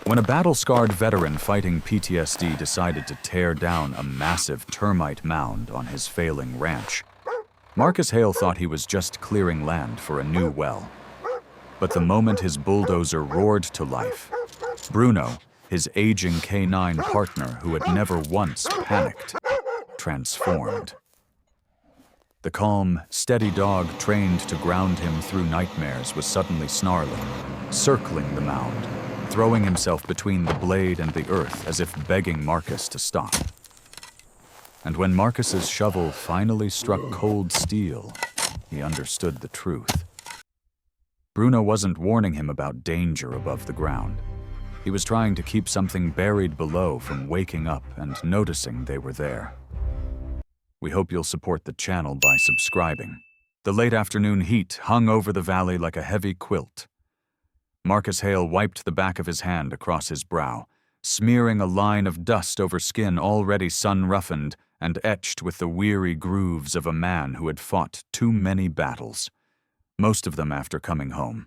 When a battle-scarred veteran fighting PTSD decided to tear down a massive termite mound on his failing ranch, Marcus Hale thought he was just clearing land for a new well. But the moment his bulldozer roared to life, Bruno, his aging K9 partner who had never once panicked, transformed. The calm, steady dog trained to ground him through nightmares was suddenly snarling, circling the mound, throwing himself between the blade and the earth as if begging Marcus to stop. And when Marcus's shovel finally struck cold steel, he understood the truth. Bruno wasn't warning him about danger above the ground. He was trying to keep something buried below from waking up and noticing they were there. We hope you'll support the channel by subscribing. The late afternoon heat hung over the valley like a heavy quilt. Marcus Hale wiped the back of his hand across his brow, smearing a line of dust over skin already sun-roughened and etched with the weary grooves of a man who had fought too many battles, most of them after coming home.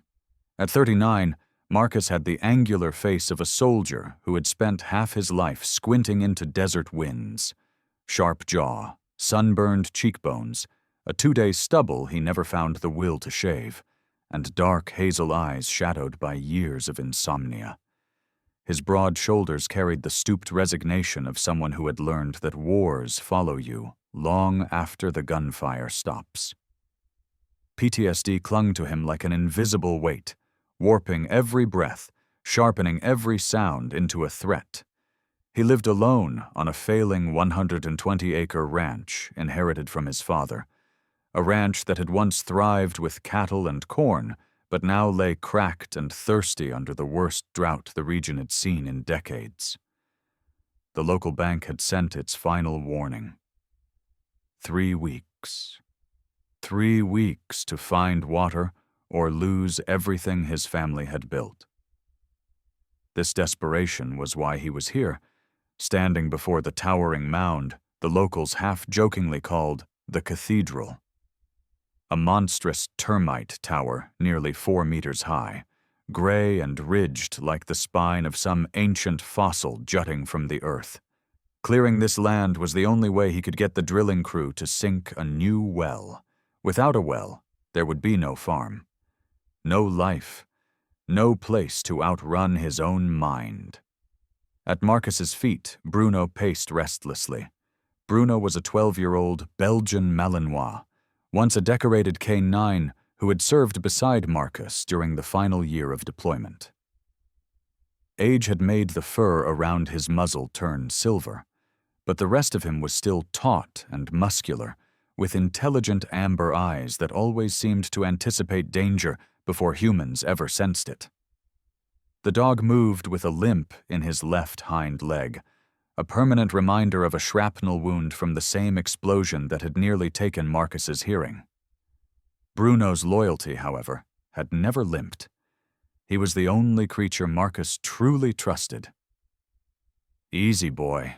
At 39, Marcus had the angular face of a soldier who had spent half his life squinting into desert winds. Sharp jaw, sunburned cheekbones, a 2-day stubble he never found the will to shave, and dark hazel eyes shadowed by years of insomnia. His broad shoulders carried the stooped resignation of someone who had learned that wars follow you long after the gunfire stops. PTSD clung to him like an invisible weight, warping every breath, sharpening every sound into a threat. He lived alone on a failing 120-acre ranch inherited from his father, a ranch that had once thrived with cattle and corn, but now lay cracked and thirsty under the worst drought the region had seen in decades. The local bank had sent its final warning. 3 weeks. 3 weeks to find water or lose everything his family had built. This desperation was why he was here, standing before the towering mound the locals half-jokingly called the Cathedral. A monstrous termite tower nearly 4 meters high, gray and ridged like the spine of some ancient fossil jutting from the earth. Clearing this land was the only way he could get the drilling crew to sink a new well. Without a well, there would be no farm. No life, no place to outrun his own mind. At Marcus's feet, Bruno paced restlessly. Bruno was a 12-year-old Belgian Malinois, once a decorated K9 who had served beside Marcus during the final year of deployment. Age had made the fur around his muzzle turn silver, but the rest of him was still taut and muscular, with intelligent amber eyes that always seemed to anticipate danger before humans ever sensed it. The dog moved with a limp in his left hind leg, a permanent reminder of a shrapnel wound from the same explosion that had nearly taken Marcus's hearing. Bruno's loyalty, however, had never limped. He was the only creature Marcus truly trusted. "Easy, boy,"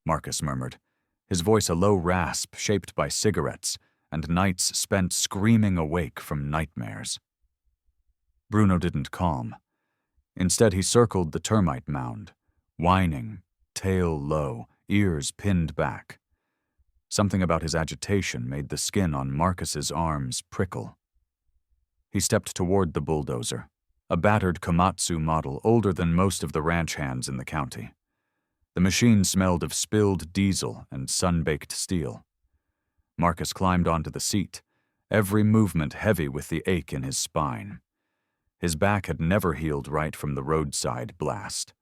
Marcus murmured, his voice a low rasp shaped by cigarettes and nights spent screaming awake from nightmares. Bruno didn't calm. Instead, he circled the termite mound, whining, tail low, ears pinned back. Something about his agitation made the skin on Marcus's arms prickle. He stepped toward the bulldozer, a battered Komatsu model older than most of the ranch hands in the county. The machine smelled of spilled diesel and sun-baked steel. Marcus climbed onto the seat, every movement heavy with the ache in his spine. His back had never healed right from the roadside blast.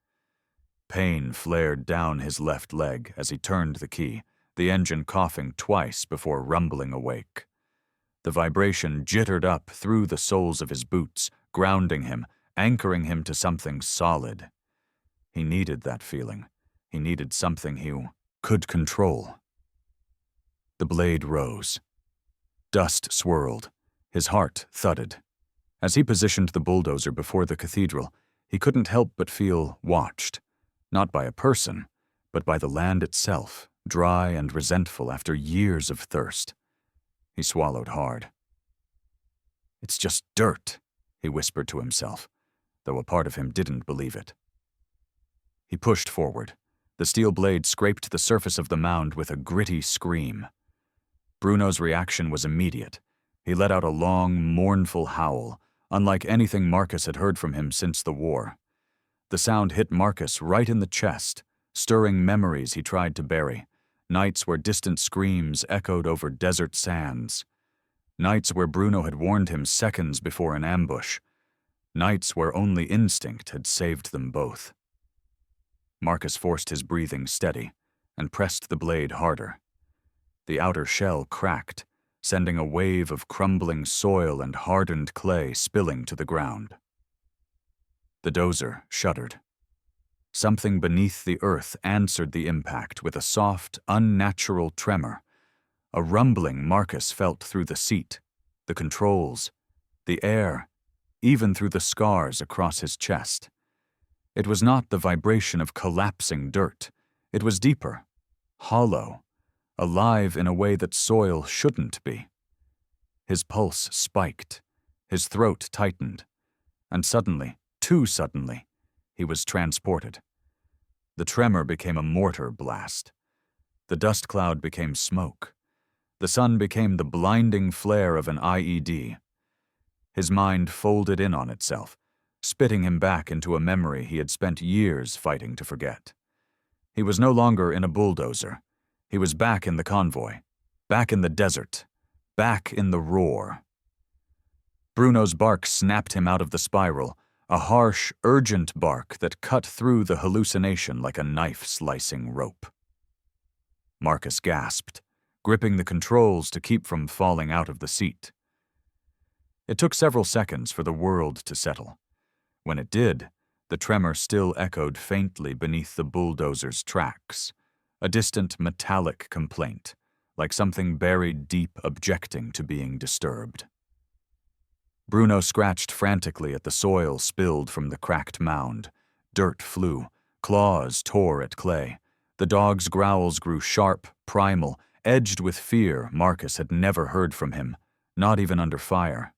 Pain flared down his left leg as he turned the key, the engine coughing twice before rumbling awake. The vibration jittered up through the soles of his boots, grounding him, anchoring him to something solid. He needed that feeling. He needed something he could control. The blade rose. Dust swirled. His heart thudded. As he positioned the bulldozer before the cathedral, he couldn't help but feel watched, not by a person, but by the land itself, dry and resentful after years of thirst. He swallowed hard. "It's just dirt," he whispered to himself, though a part of him didn't believe it. He pushed forward. The steel blade scraped the surface of the mound with a gritty scream. Bruno's reaction was immediate. He let out a long, mournful howl, unlike anything Marcus had heard from him since the war. The sound hit Marcus right in the chest, stirring memories he tried to bury. Nights where distant screams echoed over desert sands. Nights where Bruno had warned him seconds before an ambush. Nights where only instinct had saved them both. Marcus forced his breathing steady and pressed the blade harder. The outer shell cracked, sending a wave of crumbling soil and hardened clay spilling to the ground. The dozer shuddered. Something beneath the earth answered the impact with a soft, unnatural tremor. A rumbling Marcus felt through the seat, the controls, the air, even through the scars across his chest. It was not the vibration of collapsing dirt. It was deeper, hollow, alive in a way that soil shouldn't be. His pulse spiked, his throat tightened, and suddenly, too suddenly, he was transported. The tremor became a mortar blast. The dust cloud became smoke. The sun became the blinding flare of an IED. His mind folded in on itself, spitting him back into a memory he had spent years fighting to forget. He was no longer in a bulldozer. He was back in the convoy, back in the desert, back in the roar. Bruno's bark snapped him out of the spiral, a harsh, urgent bark that cut through the hallucination like a knife-slicing rope. Marcus gasped, gripping the controls to keep from falling out of the seat. It took several seconds for the world to settle. When it did, the tremor still echoed faintly beneath the bulldozer's tracks, a distant metallic complaint, like something buried deep objecting to being disturbed. Bruno scratched frantically at the soil spilled from the cracked mound. Dirt flew, claws tore at clay. The dog's growls grew sharp, primal, edged with fear Marcus had never heard from him, not even under fire.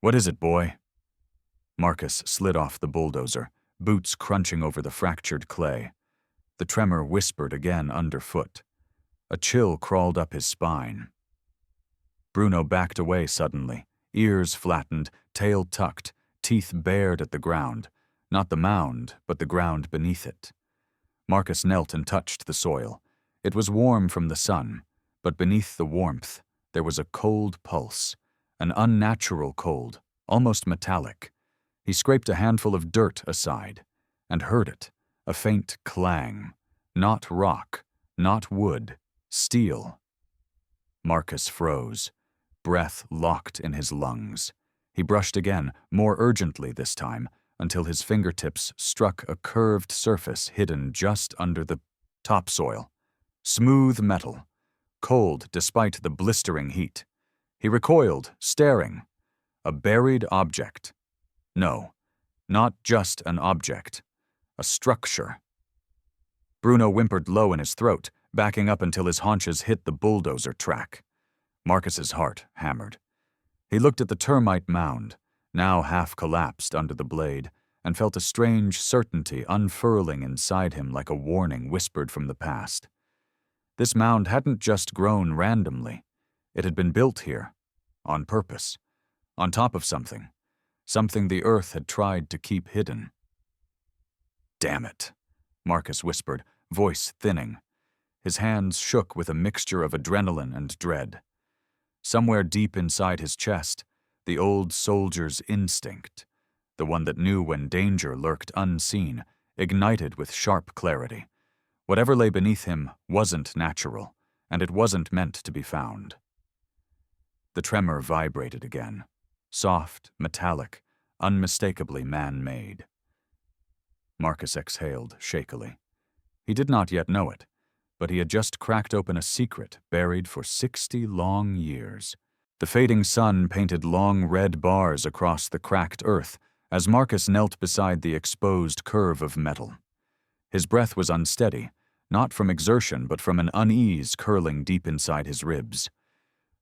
"What is it, boy?" Marcus slid off the bulldozer, boots crunching over the fractured clay. The tremor whispered again underfoot. A chill crawled up his spine. Bruno backed away suddenly, ears flattened, tail tucked, teeth bared at the ground, not the mound, but the ground beneath it. Marcus knelt and touched the soil. It was warm from the sun, but beneath the warmth, there was a cold pulse, an unnatural cold, almost metallic. He scraped a handful of dirt aside, and heard it, a faint clang. Not rock, not wood, steel. Marcus froze, breath locked in his lungs. He brushed again, more urgently this time, until his fingertips struck a curved surface hidden just under the topsoil. Smooth metal, cold despite the blistering heat. He recoiled, staring. A buried object. No, not just an object. A structure. Bruno whimpered low in his throat, backing up until his haunches hit the bulldozer track. Marcus's heart hammered. He looked at the termite mound, now half collapsed under the blade, and felt a strange certainty unfurling inside him like a warning whispered from the past. This mound hadn't just grown randomly. It had been built here, on purpose, on top of something the earth had tried to keep hidden. "Damn it," Marcus whispered, voice thinning. His hands shook with a mixture of adrenaline and dread. Somewhere deep inside his chest, the old soldier's instinct, the one that knew when danger lurked unseen, ignited with sharp clarity. Whatever lay beneath him wasn't natural, and it wasn't meant to be found. The tremor vibrated again, soft, metallic, unmistakably man-made. Marcus exhaled shakily. He did not yet know it, but he had just cracked open a secret buried for 60 long years. The fading sun painted long red bars across the cracked earth as Marcus knelt beside the exposed curve of metal. His breath was unsteady, not from exertion but from an unease curling deep inside his ribs.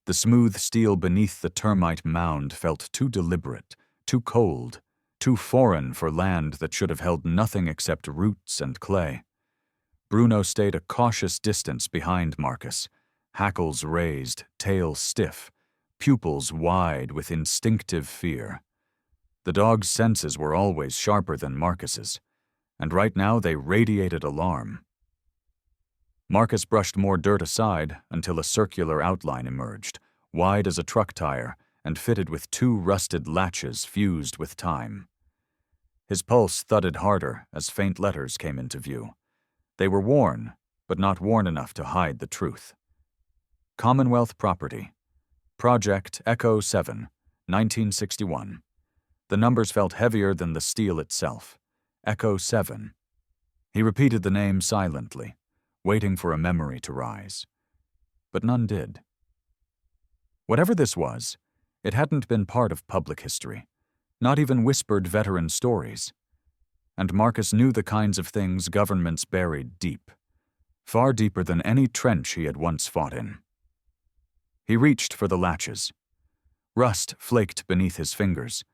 The smooth steel beneath the termite mound felt too deliberate, too cold, too foreign for land that should have held nothing except roots and clay. Bruno stayed a cautious distance behind Marcus, hackles raised, tail stiff, pupils wide with instinctive fear. The dog's senses were always sharper than Marcus's, and right now they radiated alarm. Marcus brushed more dirt aside until a circular outline emerged, wide as a truck tire and fitted with 2 rusted latches fused with time. His pulse thudded harder as faint letters came into view. They were worn, but not worn enough to hide the truth. Commonwealth Property. Project Echo 7, 1961. The numbers felt heavier than the steel itself. Echo 7. He repeated the name silently, waiting for a memory to rise. But none did. Whatever this was, it hadn't been part of public history, not even whispered veteran stories. And Marcus knew the kinds of things governments buried deep, far deeper than any trench he had once fought in. He reached for the latches. Rust flaked beneath his fingers.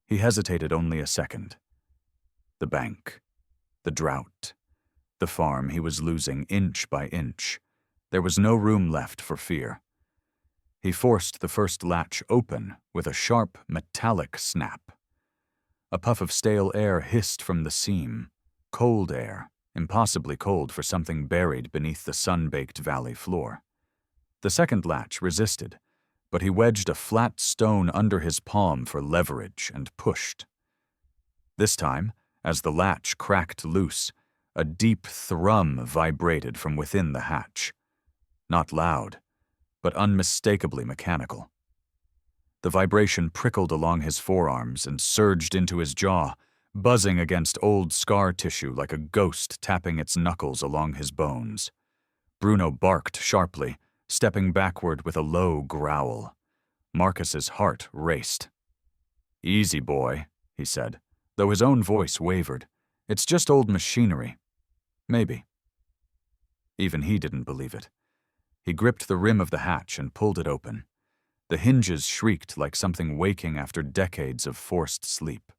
He hesitated only a second. The bank, the drought, the farm he was losing inch by inch. There was no room left for fear. He forced the first latch open with a sharp, metallic snap. A puff of stale air hissed from the seam, cold air, impossibly cold for something buried beneath the sun-baked valley floor. The second latch resisted, but he wedged a flat stone under his palm for leverage and pushed. This time, as the latch cracked loose, a deep thrum vibrated from within the hatch. Not loud, but unmistakably mechanical. The vibration prickled along his forearms and surged into his jaw, buzzing against old scar tissue like a ghost tapping its knuckles along his bones. Bruno barked sharply, stepping backward with a low growl. Marcus's heart raced. "Easy, boy," he said, though his own voice wavered. "It's just old machinery." Maybe. Even he didn't believe it. He gripped the rim of the hatch and pulled it open. The hinges shrieked like something waking after decades of forced sleep.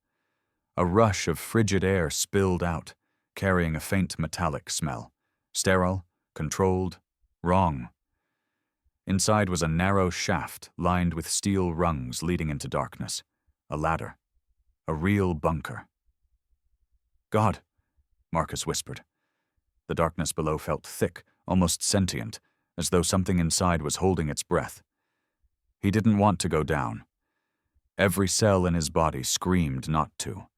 A rush of frigid air spilled out, carrying a faint metallic smell. Sterile, controlled, wrong. Inside was a narrow shaft lined with steel rungs leading into darkness. A ladder. A real bunker. "God," Marcus whispered. The darkness below felt thick, almost sentient, as though something inside was holding its breath. He didn't want to go down. Every cell in his body screamed not to.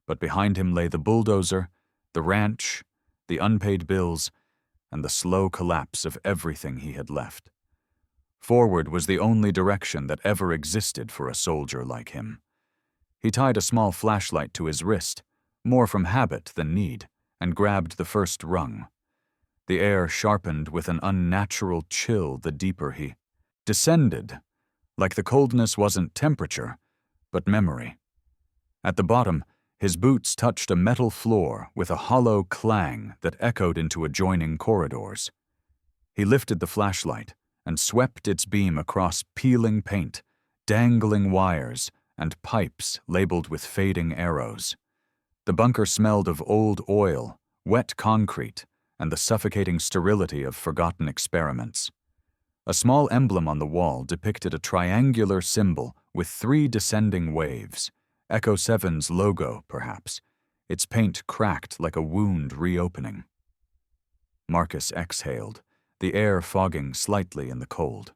But behind him lay the bulldozer, the ranch, the unpaid bills, and the slow collapse of everything he had left. Forward was the only direction that ever existed for a soldier like him. He tied a small flashlight to his wrist, more from habit than need, and grabbed the first rung. The air sharpened with an unnatural chill the deeper he descended, like the coldness wasn't temperature, but memory. At the bottom, his boots touched a metal floor with a hollow clang that echoed into adjoining corridors. He lifted the flashlight and swept its beam across peeling paint, dangling wires, and pipes labeled with fading arrows. The bunker smelled of old oil, wet concrete, and the suffocating sterility of forgotten experiments. A small emblem on the wall depicted a triangular symbol with 3 descending waves, Echo 7's logo, perhaps, its paint cracked like a wound reopening. Marcus exhaled, the air fogging slightly in the cold.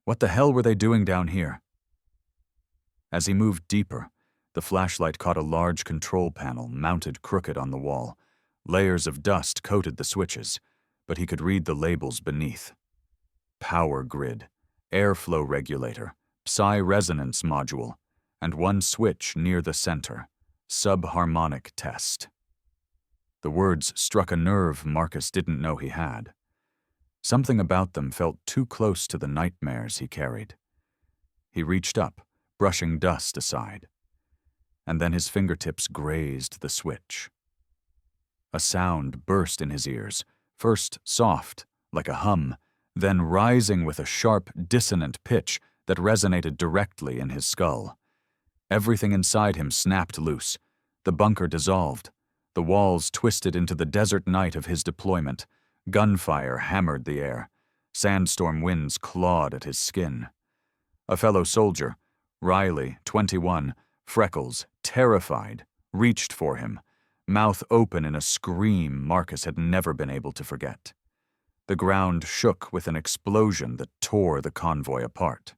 What the hell were they doing down here? As he moved deeper, the flashlight caught a large control panel mounted crooked on the wall. Layers of dust coated the switches, but he could read the labels beneath. Power grid, airflow regulator, psi resonance module, and one switch near the center, subharmonic test. The words struck a nerve Marcus didn't know he had. Something about them felt too close to the nightmares he carried. He reached up, brushing dust aside. And then his fingertips grazed the switch. A sound burst in his ears, first soft, like a hum, then rising with a sharp, dissonant pitch that resonated directly in his skull. Everything inside him snapped loose. The bunker dissolved. The walls twisted into the desert night of his deployment. Gunfire hammered the air. Sandstorm winds clawed at his skin. A fellow soldier, Riley, 21, freckles, terrified, reached for him, mouth open in a scream Marcus had never been able to forget. The ground shook with an explosion that tore the convoy apart.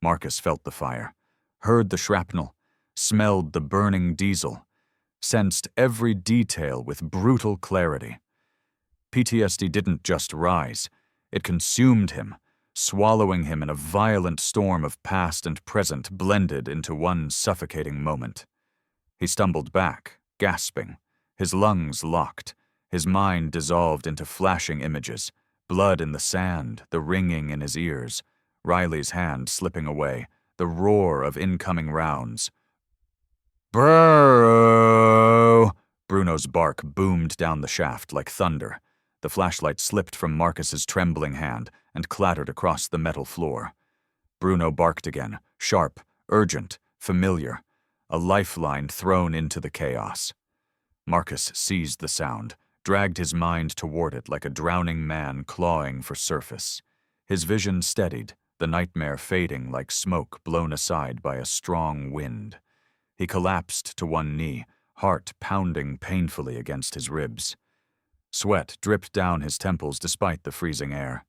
Marcus felt the fire, heard the shrapnel, smelled the burning diesel, sensed every detail with brutal clarity. PTSD didn't just rise, it consumed him, swallowing him in a violent storm of past and present blended into one suffocating moment. He stumbled back, gasping, his lungs locked, his mind dissolved into flashing images, blood in the sand, the ringing in his ears, Riley's hand slipping away, the roar of incoming rounds. "Bro!" Bruno's bark boomed down the shaft like thunder. The flashlight slipped from Marcus's trembling hand and clattered across the metal floor. Bruno barked again, sharp, urgent, familiar, a lifeline thrown into the chaos. Marcus seized the sound, dragged his mind toward it like a drowning man clawing for surface. His vision steadied, the nightmare fading like smoke blown aside by a strong wind. He collapsed to one knee, heart pounding painfully against his ribs. Sweat dripped down his temples despite the freezing air.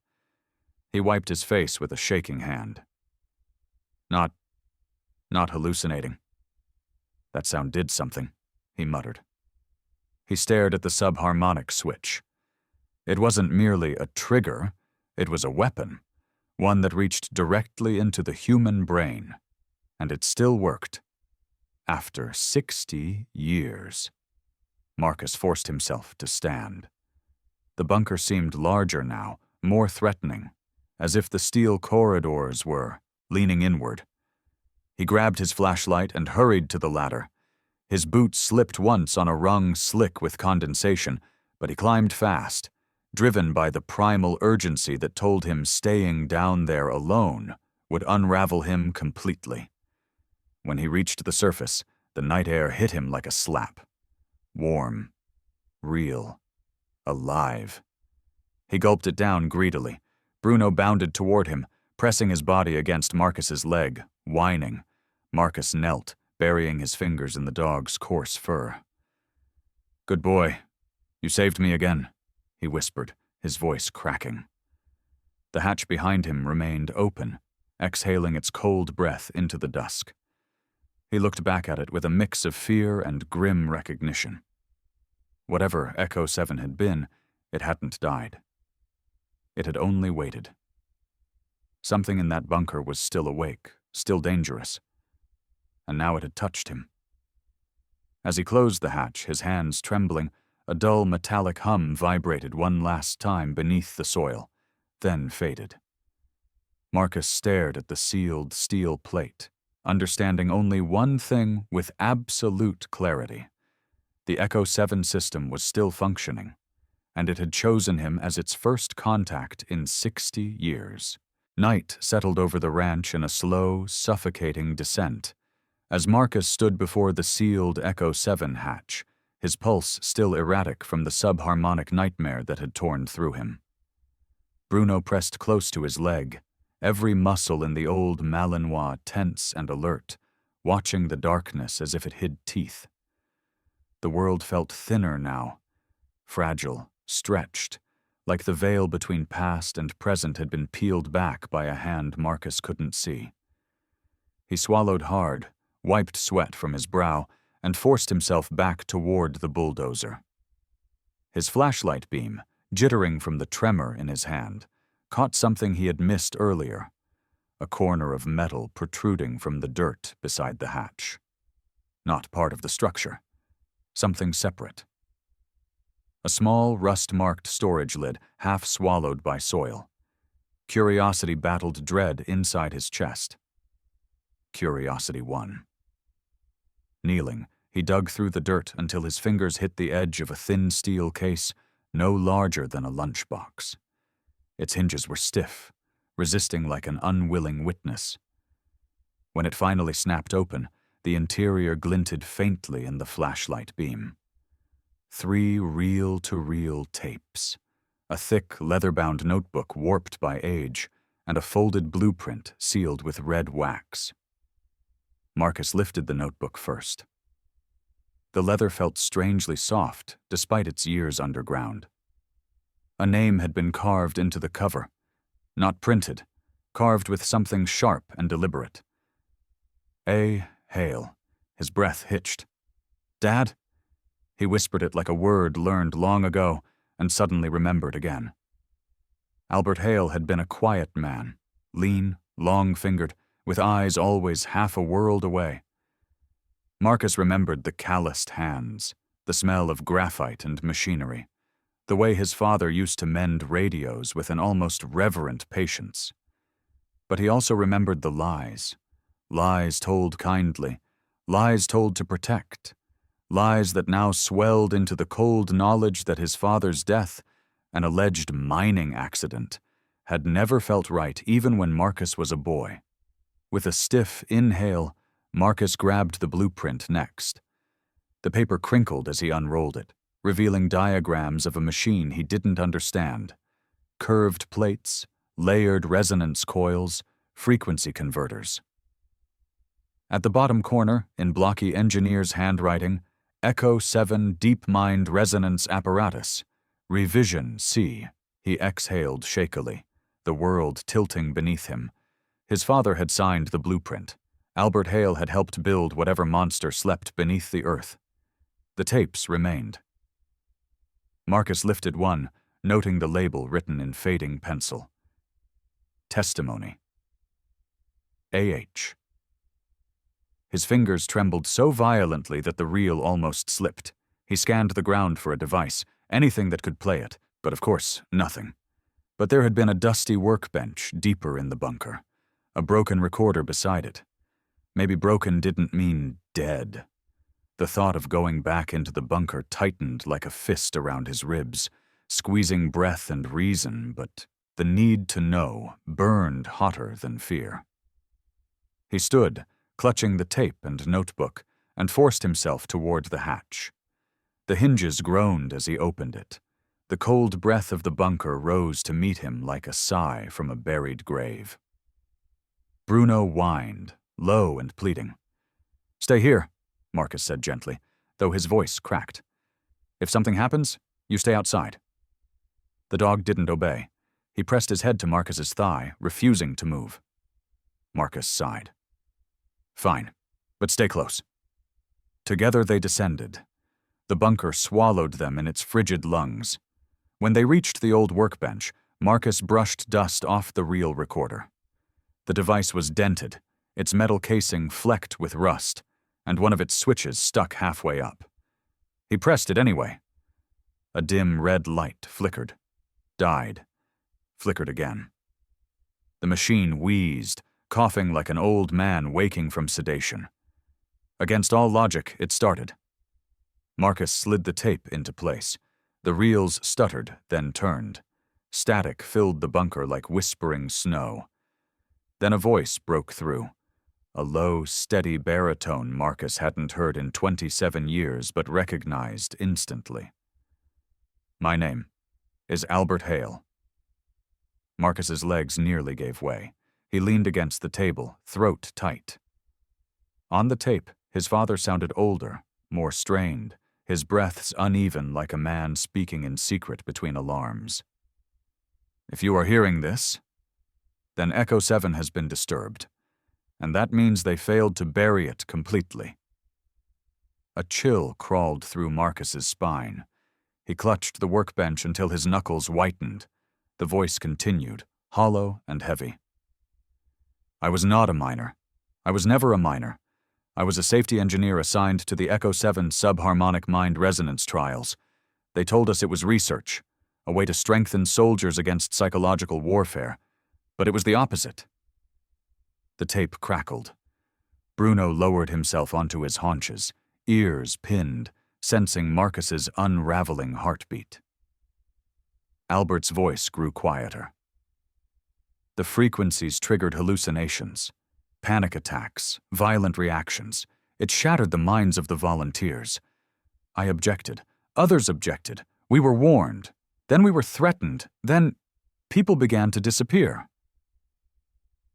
He wiped his face with a shaking hand. Not hallucinating. That sound did something, he muttered. He stared at the subharmonic switch. It wasn't merely a trigger, it was a weapon, one that reached directly into the human brain. And it still worked. After 60 years. Marcus forced himself to stand. The bunker seemed larger now, more threatening, as if the steel corridors were leaning inward. He grabbed his flashlight and hurried to the ladder. His boots slipped once on a rung slick with condensation, but he climbed fast, driven by the primal urgency that told him staying down there alone would unravel him completely. When he reached the surface, the night air hit him like a slap. Warm, real, alive. He gulped it down greedily. Bruno bounded toward him, pressing his body against Marcus's leg, whining. Marcus knelt, burying his fingers in the dog's coarse fur. "Good boy. You saved me again," he whispered, his voice cracking. The hatch behind him remained open, exhaling its cold breath into the dusk. He looked back at it with a mix of fear and grim recognition. Whatever Echo 7 had been, it hadn't died. It had only waited. Something in that bunker was still awake, still dangerous. And now it had touched him. As he closed the hatch, his hands trembling, a dull metallic hum vibrated one last time beneath the soil, then faded. Marcus stared at the sealed steel plate, understanding only one thing with absolute clarity. The Echo 7 system was still functioning, and it had chosen him as its first contact in 60 years. Night settled over the ranch in a slow, suffocating descent. As Marcus stood before the sealed Echo 7 hatch, his pulse still erratic from the subharmonic nightmare that had torn through him. Bruno pressed close to his leg, every muscle in the old Malinois tense and alert, watching the darkness as if it hid teeth. The world felt thinner now, fragile, stretched, like the veil between past and present had been peeled back by a hand Marcus couldn't see. He swallowed hard, wiped sweat from his brow, and forced himself back toward the bulldozer. His flashlight beam, jittering from the tremor in his hand, caught something he had missed earlier, a corner of metal protruding from the dirt beside the hatch. Not part of the structure. Something separate. A small, rust-marked storage lid, half swallowed by soil. Curiosity battled dread inside his chest. Curiosity won. Kneeling, he dug through the dirt until his fingers hit the edge of a thin steel case, no larger than a lunchbox. Its hinges were stiff, resisting like an unwilling witness. When it finally snapped open, The interior glinted faintly in the flashlight beam. 3 reel-to-reel tapes, a thick, leather-bound notebook warped by age, and a folded blueprint sealed with red wax. Marcus lifted the notebook first. The leather felt strangely soft, despite its years underground. A name had been carved into the cover, not printed, carved with something sharp and deliberate. A. Hale. His breath hitched. "Dad?" He whispered it like a word learned long ago and suddenly remembered again. Albert Hale had been a quiet man, lean, long-fingered, with eyes always half a world away. Marcus remembered the calloused hands, the smell of graphite and machinery, the way his father used to mend radios with an almost reverent patience. But he also remembered the lies told kindly, lies told to protect, lies that now swelled into the cold knowledge that his father's death, an alleged mining accident, had never felt right even when Marcus was a boy. With a stiff inhale, Marcus grabbed the blueprint next. The paper crinkled as he unrolled it, revealing diagrams of a machine he didn't understand. Curved plates, layered resonance coils, frequency converters. At the bottom corner, in blocky engineer's handwriting, Echo 7 Deep Mind Resonance Apparatus. Revision C. He exhaled shakily, the world tilting beneath him. His father had signed the blueprint. Albert Hale had helped build whatever monster slept beneath the earth. The tapes remained. Marcus lifted one, noting the label written in fading pencil. Testimony. A.H. His fingers trembled so violently that the reel almost slipped. He scanned the ground for a device, anything that could play it, but of course, nothing. But there had been a dusty workbench deeper in the bunker, a broken recorder beside it. Maybe broken didn't mean dead. The thought of going back into the bunker tightened like a fist around his ribs, squeezing breath and reason, but the need to know burned hotter than fear. He stood, clutching the tape and notebook, and forced himself toward the hatch. The hinges groaned as he opened it. The cold breath of the bunker rose to meet him like a sigh from a buried grave. Bruno whined, low and pleading. "Stay here," Marcus said gently, though his voice cracked. "If something happens, you stay outside." The dog didn't obey. He pressed his head to Marcus's thigh, refusing to move. Marcus sighed. "Fine, but stay close." Together they descended. The bunker swallowed them in its frigid lungs. When they reached the old workbench, Marcus brushed dust off the reel recorder. The device was dented, its metal casing flecked with rust, and one of its switches stuck halfway up. He pressed it anyway. A dim red light flickered, died, flickered again. The machine wheezed, coughing like an old man waking from sedation. Against all logic, it started. Marcus slid the tape into place. The reels stuttered, then turned. Static filled the bunker like whispering snow. Then a voice broke through. A low, steady baritone Marcus hadn't heard in 27 years but recognized instantly. "My name is Albert Hale." Marcus's legs nearly gave way. He leaned against the table, throat tight. On the tape, his father sounded older, more strained, his breaths uneven like a man speaking in secret between alarms. "If you are hearing this, then Echo 7 has been disturbed, and that means they failed to bury it completely." A chill crawled through Marcus's spine. He clutched the workbench until his knuckles whitened. The voice continued, hollow and heavy. "I was not a miner. I was never a miner. I was a safety engineer assigned to the Echo 7 subharmonic mind resonance trials. They told us it was research, a way to strengthen soldiers against psychological warfare. But it was the opposite." The tape crackled. Bruno lowered himself onto his haunches, ears pinned, sensing Marcus's unraveling heartbeat. Albert's voice grew quieter. The frequencies triggered hallucinations, panic attacks, violent reactions, It shattered the minds of the volunteers. I objected. Others objected. We were warned. Then we were threatened. Then people began to disappear.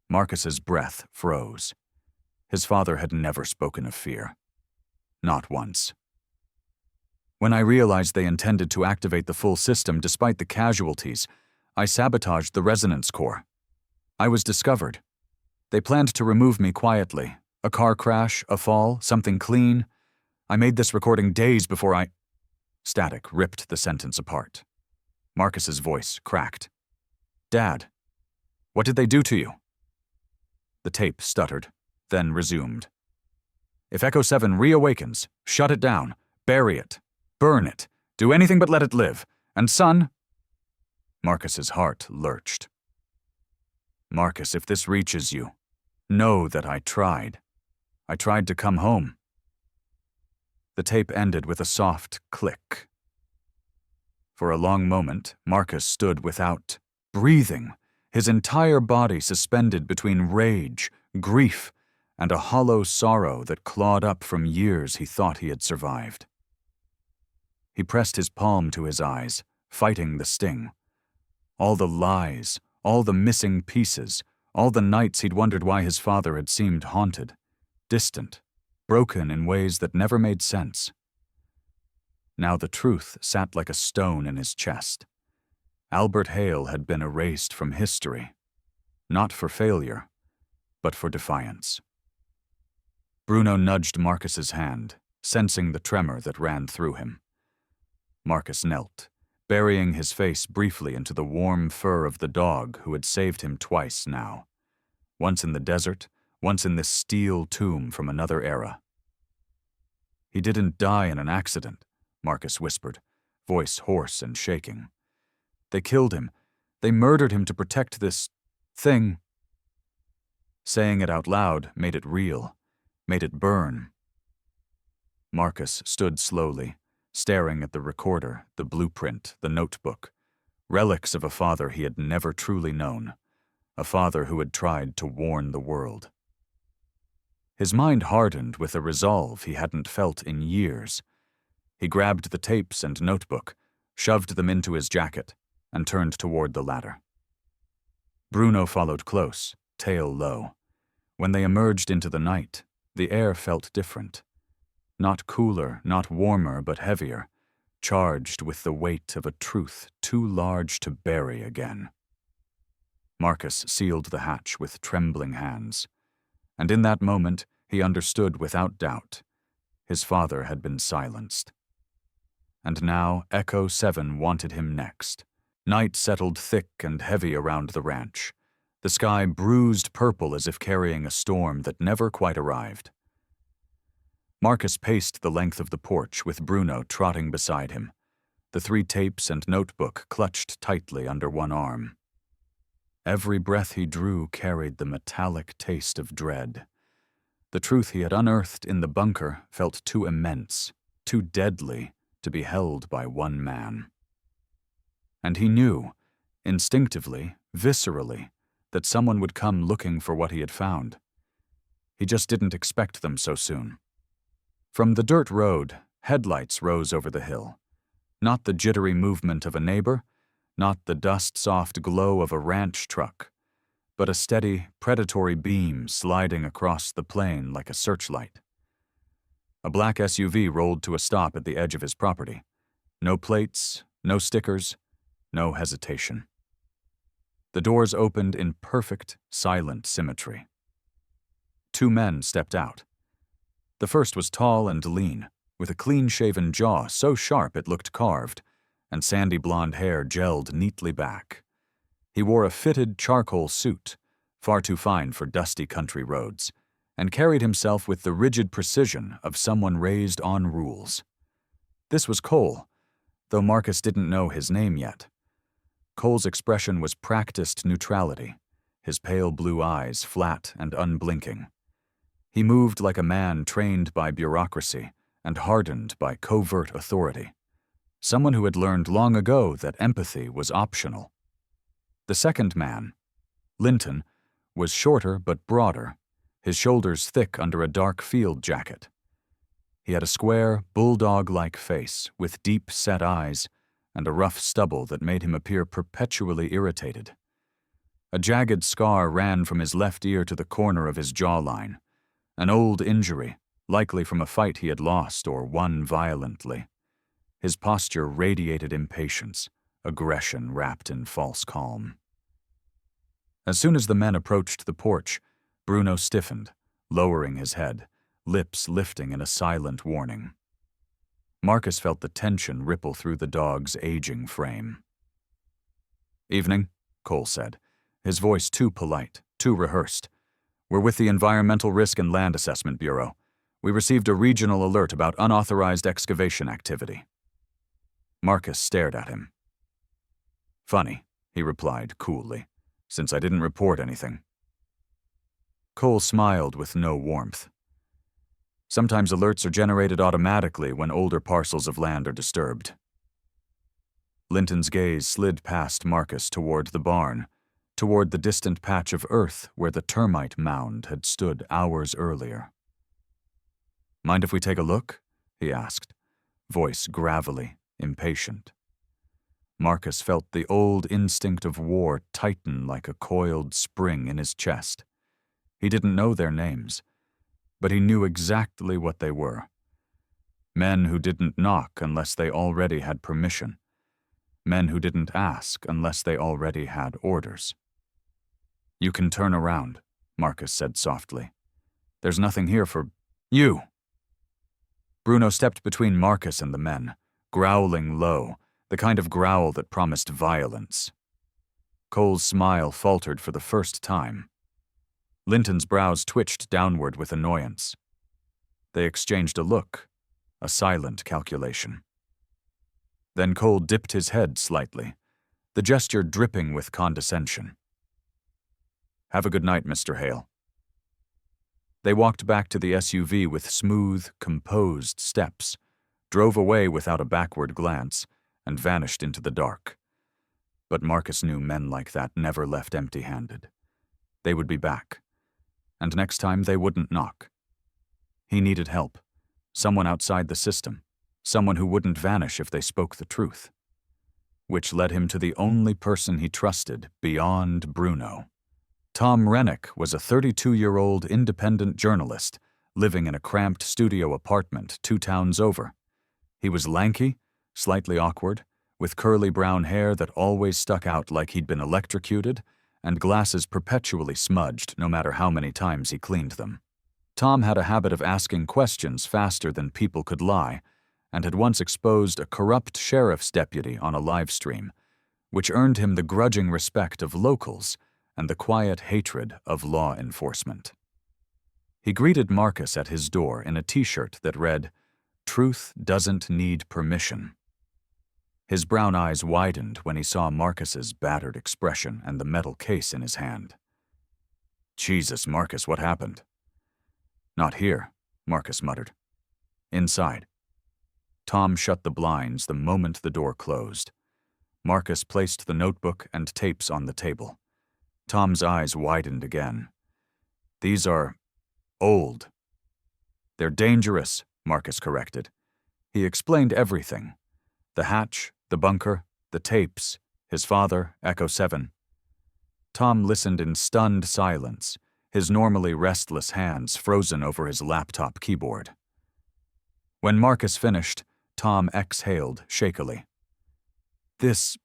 Marcus's breath froze. His father had never spoken of fear. Not once. When I realized they intended to activate the full system despite the casualties, I sabotaged the resonance core. I was discovered. They planned to remove me quietly. A car crash, a fall, something clean. I made this recording days before I... Static ripped the sentence apart. Marcus's voice cracked. Dad, what did they do to you? The tape stuttered, then resumed. If Echo 7 reawakens, shut it down, bury it, burn it, do anything but let it live. And son... Marcus's heart lurched. Marcus, if this reaches you, know that I tried. I tried to come home. The tape ended with a soft click. For a long moment, Marcus stood without breathing, his entire body suspended between rage, grief, and a hollow sorrow that clawed up from years he thought he had survived. He pressed his palm to his eyes, fighting the sting. All the lies, all the missing pieces, all the nights he'd wondered why his father had seemed haunted, distant, broken in ways that never made sense. Now the truth sat like a stone in his chest. Albert Hale had been erased from history, not for failure, but for defiance. Bruno nudged Marcus's hand, sensing the tremor that ran through him. Marcus knelt, burying his face briefly into the warm fur of the dog who had saved him twice now. Once in the desert, once in this steel tomb from another era. He didn't die in an accident, Marcus whispered, voice hoarse and shaking. They killed him. They murdered him to protect this thing. Saying it out loud made it real, made it burn. Marcus stood slowly, staring at the recorder, the blueprint, the notebook, relics of a father he had never truly known, a father who had tried to warn the world. His mind hardened with a resolve he hadn't felt in years. He grabbed the tapes and notebook, shoved them into his jacket, and turned toward the ladder. Bruno followed close, tail low. When they emerged into the night, the air felt different. Not cooler, not warmer, but heavier, charged with the weight of a truth too large to bury again. Marcus sealed the hatch with trembling hands, and in that moment he understood without doubt. His father had been silenced. And now Echo 7 wanted him next. Night settled thick and heavy around the ranch, the sky bruised purple as if carrying a storm that never quite arrived. Marcus paced the length of the porch with Bruno trotting beside him, the 3 tapes and notebook clutched tightly under one arm. Every breath he drew carried the metallic taste of dread. The truth he had unearthed in the bunker felt too immense, too deadly to be held by one man. And he knew, instinctively, viscerally, that someone would come looking for what he had found. He just didn't expect them so soon. From the dirt road, headlights rose over the hill. Not the jittery movement of a neighbor, not the dust-soft glow of a ranch truck, but a steady, predatory beam sliding across the plain like a searchlight. A black SUV rolled to a stop at the edge of his property. No plates, no stickers, no hesitation. The doors opened in perfect, silent symmetry. 2 men stepped out. The first was tall and lean, with a clean-shaven jaw so sharp it looked carved, and sandy blonde hair gelled neatly back. He wore a fitted charcoal suit, far too fine for dusty country roads, and carried himself with the rigid precision of someone raised on rules. This was Cole, though Marcus didn't know his name yet. Cole's expression was practiced neutrality, his pale blue eyes flat and unblinking. He moved like a man trained by bureaucracy and hardened by covert authority, someone who had learned long ago that empathy was optional. The second man, Linton, was shorter but broader, his shoulders thick under a dark field jacket, He had a square, bulldog-like face with deep-set eyes and a rough stubble that made him appear perpetually irritated. A jagged scar ran from his left ear to the corner of his jawline, an old injury, likely from a fight he had lost or won violently. His posture radiated impatience, aggression wrapped in false calm. As soon as the men approached the porch, Bruno stiffened, lowering his head, lips lifting in a silent warning. Marcus felt the tension ripple through the dog's aging frame. "Evening," Cole said, his voice too polite, too rehearsed. "We're with the Environmental Risk and Land Assessment Bureau. We received a regional alert about unauthorized excavation activity." Marcus stared at him. "Funny," he replied coolly, "since I didn't report anything." Cole smiled with no warmth. "Sometimes alerts are generated automatically when older parcels of land are disturbed." Linton's gaze slid past Marcus toward the barn, toward the distant patch of earth where the Termite Mound had stood hours earlier. "Mind if we take a look?" he asked, voice gravelly, impatient. Marcus felt the old instinct of war tighten like a coiled spring in his chest. He didn't know their names, but he knew exactly what they were. Men who didn't knock unless they already had permission. Men who didn't ask unless they already had orders. "You can turn around," Marcus said softly. "There's nothing here for you." Bruno stepped between Marcus and the men, growling low, the kind of growl that promised violence. Cole's smile faltered for the first time. Linton's brows twitched downward with annoyance. They exchanged a look, a silent calculation. Then Cole dipped his head slightly, the gesture dripping with condescension. "Have a good night, Mr. Hale." They walked back to the SUV with smooth, composed steps, drove away without a backward glance, and vanished into the dark. But Marcus knew men like that never left empty-handed. They would be back. And next time they wouldn't knock. He needed help. Someone outside the system. Someone who wouldn't vanish if they spoke the truth. Which led him to the only person he trusted beyond Bruno. Tom Rennick was a 32-year-old independent journalist living in a cramped studio apartment 2 towns over. He was lanky, slightly awkward, with curly brown hair that always stuck out like he'd been electrocuted, and glasses perpetually smudged no matter how many times he cleaned them. Tom had a habit of asking questions faster than people could lie, and had once exposed a corrupt sheriff's deputy on a live stream, which earned him the grudging respect of locals and the quiet hatred of law enforcement. He greeted Marcus at his door in a t-shirt that read, "Truth doesn't need permission." His brown eyes widened when he saw Marcus's battered expression and the metal case in his hand. "Jesus, Marcus, what happened?" "Not here," Marcus muttered. "Inside." Tom shut the blinds the moment the door closed. Marcus placed the notebook and tapes on the table. Tom's eyes widened again. "These are old." "They're dangerous," Marcus corrected. He explained everything. The hatch, the bunker, the tapes, his father, Echo 7. Tom listened in stunned silence, his normally restless hands frozen over his laptop keyboard. When Marcus finished, Tom exhaled shakily. "This,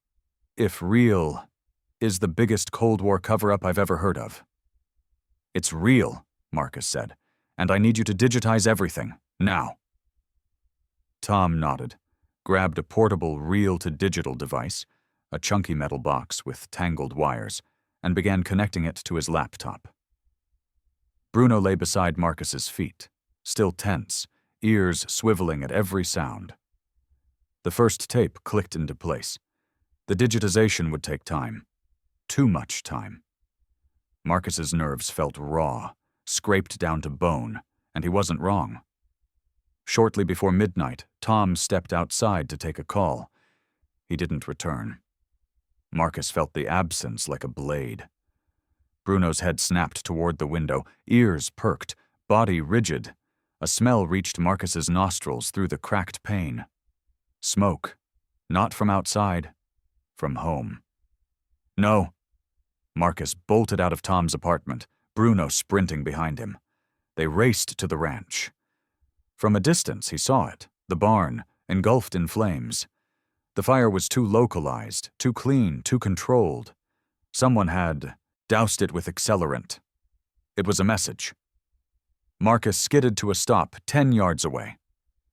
if real, is the biggest Cold War cover-up I've ever heard of." "It's real," Marcus said, "and I need you to digitize everything, now." Tom nodded, grabbed a portable reel-to-digital device, a chunky metal box with tangled wires, and began connecting it to his laptop. Bruno lay beside Marcus's feet, still tense, ears swiveling at every sound. The first tape clicked into place. The digitization would take time. Too much time. Marcus's nerves felt raw, scraped down to bone, and he wasn't wrong. Shortly before midnight, Tom stepped outside to take a call. He didn't return. Marcus felt the absence like a blade. Bruno's head snapped toward the window, ears perked, body rigid, A smell reached Marcus's nostrils through the cracked pane. Smoke. Not from outside. From home. No. Marcus bolted out of Tom's apartment, Bruno sprinting behind him. They raced to the ranch. From a distance, he saw it, the barn, engulfed in flames. The fire was too localized, too clean, too controlled. Someone had doused it with accelerant. It was a message. Marcus skidded to a stop 10 yards away.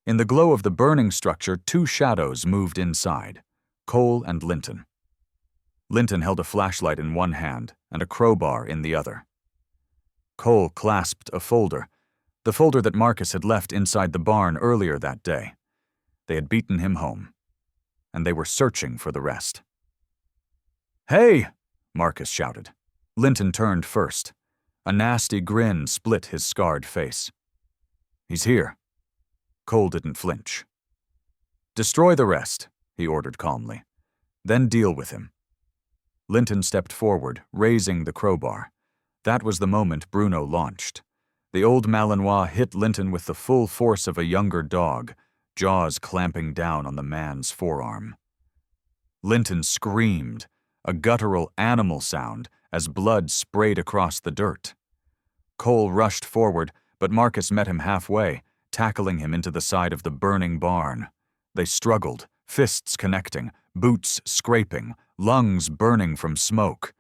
In the glow of the burning structure, two shadows moved inside, Cole and Linton. Linton held a flashlight in one hand and a crowbar in the other. Cole clasped a folder, the folder that Marcus had left inside the barn earlier that day. They had beaten him home, and they were searching for the rest. "Hey!" Marcus shouted. Linton turned first. A nasty grin split his scarred face. "He's here." Cole didn't flinch. "Destroy the rest," he ordered calmly. "Then deal with him." Linton stepped forward, raising the crowbar. That was the moment Bruno launched. The old Malinois hit Linton with the full force of a younger dog, jaws clamping down on the man's forearm. Linton screamed, a guttural animal sound, as blood sprayed across the dirt. Cole rushed forward, but Marcus met him halfway, tackling him into the side of the burning barn. They struggled, fists connecting, boots scraping, lungs burning from smoke.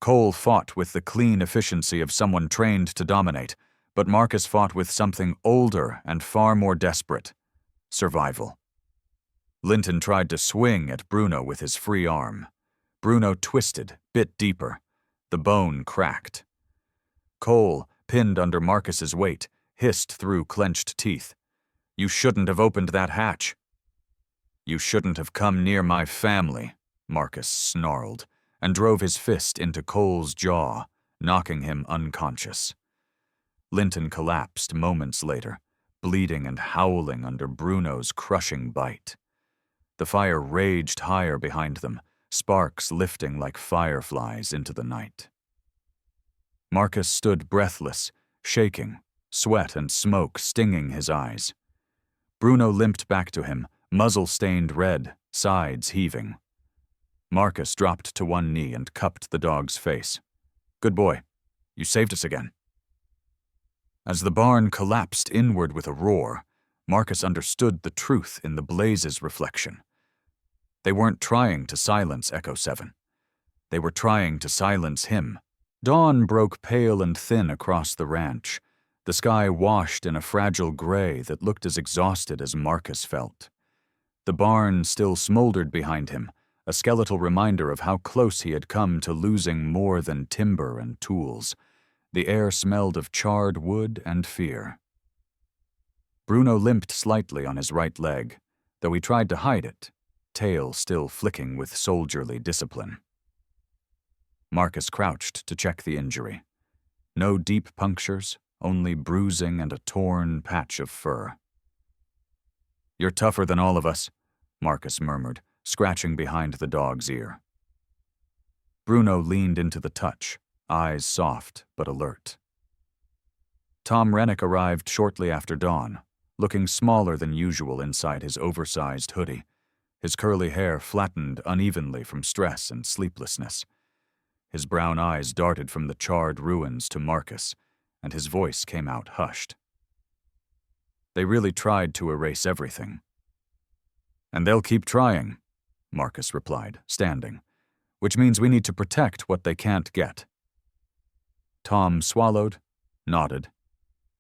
Cole fought with the clean efficiency of someone trained to dominate, but Marcus fought with something older and far more desperate: survival. Linton tried to swing at Bruno with his free arm. Bruno twisted, bit deeper. The bone cracked. Cole, pinned under Marcus's weight, hissed through clenched teeth. "You shouldn't have opened that hatch." "You shouldn't have come near my family," Marcus snarled, and drove his fist into Cole's jaw, knocking him unconscious. Linton collapsed moments later, bleeding and howling under Bruno's crushing bite. The fire raged higher behind them, sparks lifting like fireflies into the night. Marcus stood breathless, shaking, sweat and smoke stinging his eyes. Bruno limped back to him, muzzle stained red, sides heaving. Marcus dropped to one knee and cupped the dog's face. "Good boy. You saved us again." As the barn collapsed inward with a roar, Marcus understood the truth in the blaze's reflection. They weren't trying to silence Echo 7. They were trying to silence him. Dawn broke pale and thin across the ranch, the sky washed in a fragile gray that looked as exhausted as Marcus felt. The barn still smoldered behind him, a skeletal reminder of how close he had come to losing more than timber and tools. The air smelled of charred wood and fear. Bruno limped slightly on his right leg, though he tried to hide it, tail still flicking with soldierly discipline. Marcus crouched to check the injury. No deep punctures, only bruising and a torn patch of fur. "You're tougher than all of us," Marcus murmured, scratching behind the dog's ear. Bruno leaned into the touch, eyes soft but alert. Tom Rennick arrived shortly after dawn, looking smaller than usual inside his oversized hoodie, his curly hair flattened unevenly from stress and sleeplessness. His brown eyes darted from the charred ruins to Marcus, and his voice came out hushed. "They really tried to erase everything." "And they'll keep trying," Marcus replied, standing, "which means we need to protect what they can't get." Tom swallowed, nodded,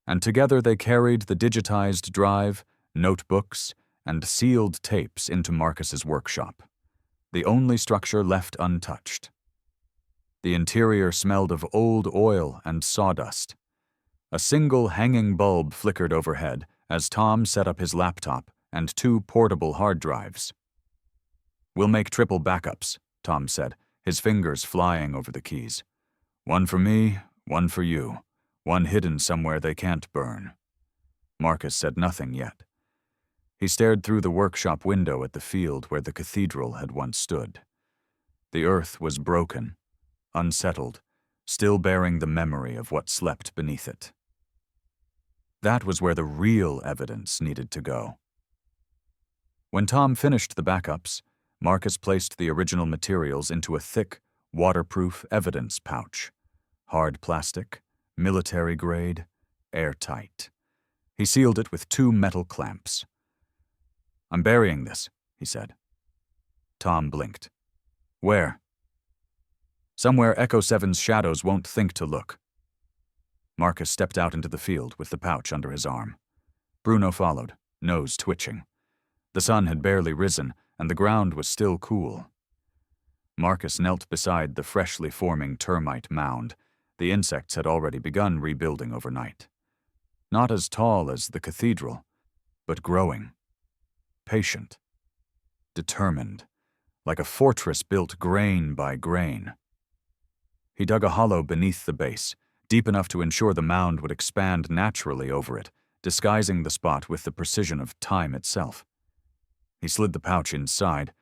and together they carried the digitized drive, notebooks, and sealed tapes into Marcus's workshop, the only structure left untouched. The interior smelled of old oil and sawdust. A single hanging bulb flickered overhead as Tom set up his laptop and two portable hard drives. "We'll make triple backups," Tom said, his fingers flying over the keys. "One for me, one for you, one hidden somewhere they can't burn." Marcus said nothing yet. He stared through the workshop window at the field where the cathedral had once stood. The earth was broken, unsettled, still bearing the memory of what slept beneath it. That was where the real evidence needed to go. When Tom finished the backups, Marcus placed the original materials into a thick, waterproof evidence pouch. Hard plastic, military grade, airtight. He sealed it with 2 metal clamps. "I'm burying this," he said. Tom blinked. "Where?" "Somewhere Echo 7's shadows won't think to look." Marcus stepped out into the field with the pouch under his arm. Bruno followed, nose twitching. The sun had barely risen, and the ground was still cool. Marcus knelt beside the freshly forming termite mound. The insects had already begun rebuilding overnight. Not as tall as the cathedral, but growing. Patient. Determined. Like a fortress built grain by grain. He dug a hollow beneath the base, deep enough to ensure the mound would expand naturally over it, disguising the spot with the precision of time itself. He slid the pouch inside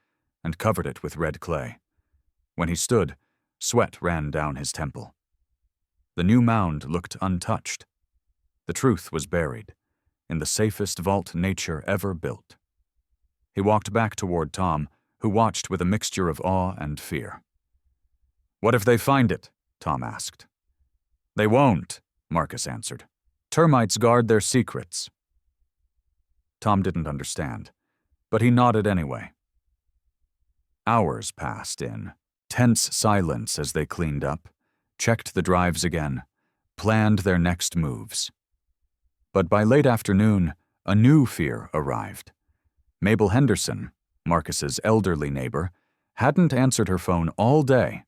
and covered it with red clay. When he stood, sweat ran down his temple. The new mound looked untouched. The truth was buried, in the safest vault nature ever built. He walked back toward Tom, who watched with a mixture of awe and fear. "What if they find it?" Tom asked. "They won't," Marcus answered. "Termites guard their secrets." Tom didn't understand, but he nodded anyway. Hours passed in tense silence as they cleaned up, checked the drives again, planned their next moves. But by late afternoon, a new fear arrived. Mabel Henderson, Marcus's elderly neighbor, hadn't answered her phone all day.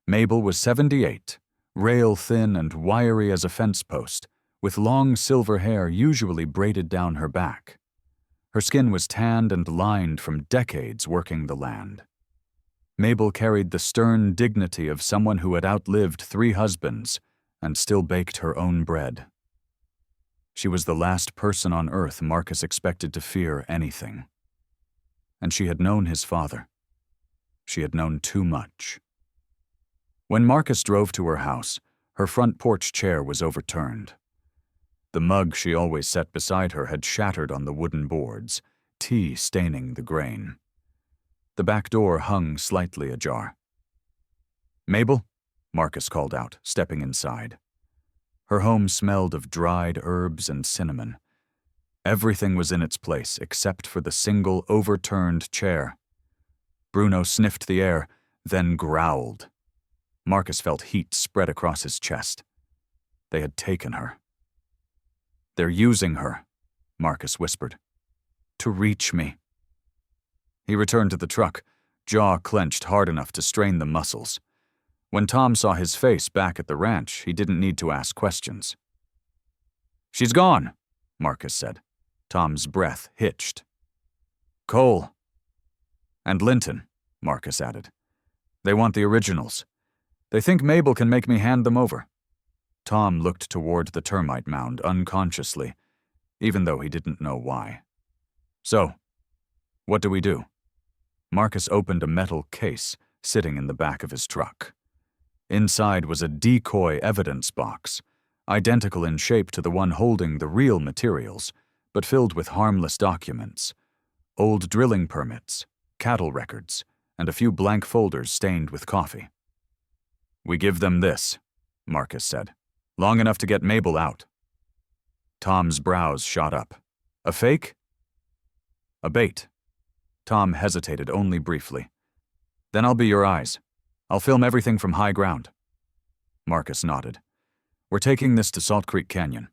Mabel was 78, rail-thin and wiry as a fence post, with long silver hair usually braided down her back. Her skin was tanned and lined from decades working the land. Mabel carried the stern dignity of someone who had outlived 3 husbands and still baked her own bread. She was the last person on earth Marcus expected to fear anything. And she had known his father. She had known too much. When Marcus drove to her house, her front porch chair was overturned. The mug she always set beside her had shattered on the wooden boards, tea staining the grain. The back door hung slightly ajar. "Mabel?" Marcus called out, stepping inside. Her home smelled of dried herbs and cinnamon. Everything was in its place except for the single overturned chair. Bruno sniffed the air, then growled. Marcus felt heat spread across his chest. They had taken her. "They're using her," Marcus whispered. "To reach me." He returned to the truck, jaw clenched hard enough to strain the muscles. When Tom saw his face back at the ranch, he didn't need to ask questions. "She's gone," Marcus said. Tom's breath hitched. "Cole." "And Linton," Marcus added. "They want the originals. They think Mabel can make me hand them over." Tom looked toward the termite mound unconsciously, even though he didn't know why. "So, what do we do?" Marcus opened a metal case sitting in the back of his truck. Inside was a decoy evidence box, identical in shape to the one holding the real materials, but filled with harmless documents. Old drilling permits, cattle records, and a few blank folders stained with coffee. "We give them this," Marcus said. "Long enough to get Mabel out." Tom's brows shot up. "A fake?" "A bait." Tom hesitated only briefly. "Then I'll be your eyes. I'll film everything from high ground." Marcus nodded. "We're taking this to Salt Creek Canyon."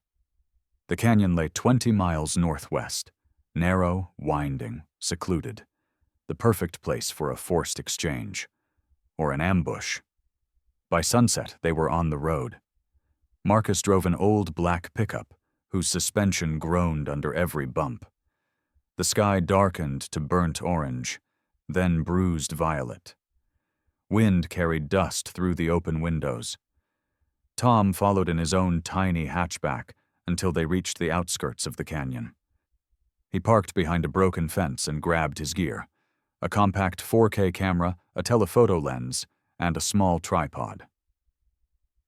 The canyon lay 20 miles northwest, narrow, winding, secluded. The perfect place for a forced exchange. Or an ambush. By sunset, they were on the road. Marcus drove an old black pickup, whose suspension groaned under every bump. The sky darkened to burnt orange, then bruised violet. Wind carried dust through the open windows. Tom followed in his own tiny hatchback until they reached the outskirts of the canyon. He parked behind a broken fence and grabbed his gear, a compact 4K camera, a telephoto lens, and a small tripod.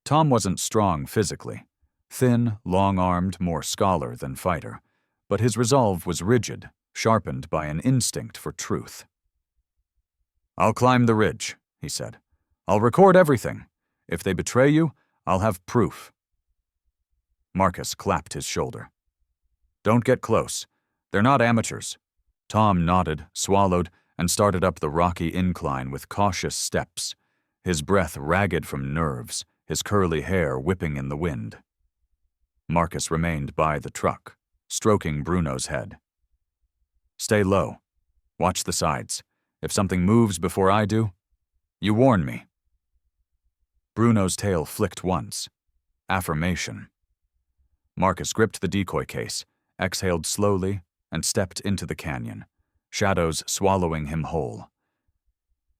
Tom wasn't strong physically. Thin, long-armed, more scholar than fighter, but his resolve was rigid, sharpened by an instinct for truth. "I'll climb the ridge," he said. "I'll record everything. If they betray you, I'll have proof." Marcus clapped his shoulder. "Don't get close. They're not amateurs." Tom nodded, swallowed, and started up the rocky incline with cautious steps, his breath ragged from nerves, his curly hair whipping in the wind. Marcus remained by the truck, stroking Bruno's head. "Stay low. Watch the sides. If something moves before I do, you warn me." Bruno's tail flicked once. Affirmation. Marcus gripped the decoy case, exhaled slowly, and stepped into the canyon, shadows swallowing him whole.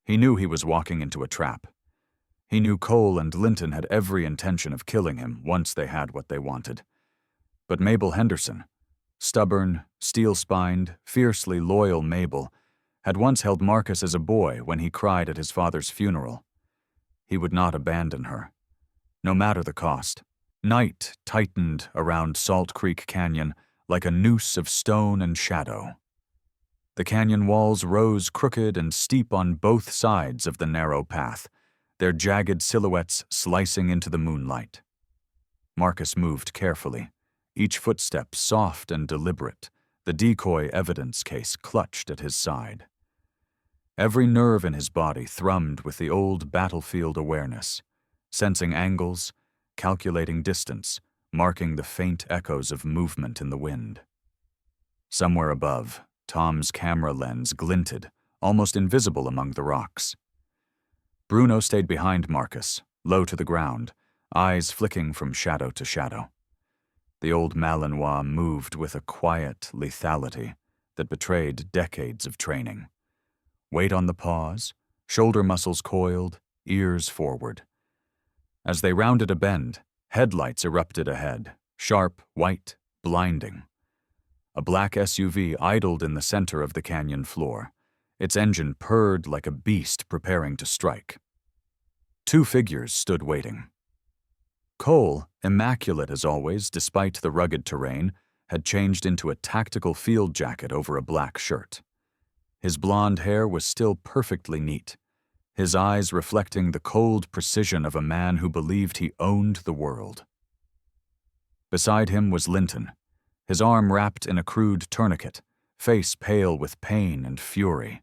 He knew he was walking into a trap. He knew Cole and Linton had every intention of killing him once they had what they wanted. But Mabel Henderson, stubborn, steel-spined, fiercely loyal Mabel, had once held Marcus as a boy when he cried at his father's funeral. He would not abandon her, no matter the cost. Night tightened around Salt Creek Canyon like a noose of stone and shadow. The canyon walls rose crooked and steep on both sides of the narrow path, their jagged silhouettes slicing into the moonlight. Marcus moved carefully, each footstep soft and deliberate, the decoy evidence case clutched at his side. Every nerve in his body thrummed with the old battlefield awareness, sensing angles, calculating distance, marking the faint echoes of movement in the wind. Somewhere above, Tom's camera lens glinted, almost invisible among the rocks. Bruno stayed behind Marcus, low to the ground, eyes flicking from shadow to shadow. The old Malinois moved with a quiet lethality that betrayed decades of training. Weight on the paws, shoulder muscles coiled, ears forward. As they rounded a bend, headlights erupted ahead, sharp, white, blinding. A black SUV idled in the center of the canyon floor. Its engine purred like a beast preparing to strike. Two figures stood waiting. Cole, immaculate as always despite the rugged terrain, had changed into a tactical field jacket over a black shirt. His blonde hair was still perfectly neat, his eyes reflecting the cold precision of a man who believed he owned the world. Beside him was Linton, his arm wrapped in a crude tourniquet, face pale with pain and fury.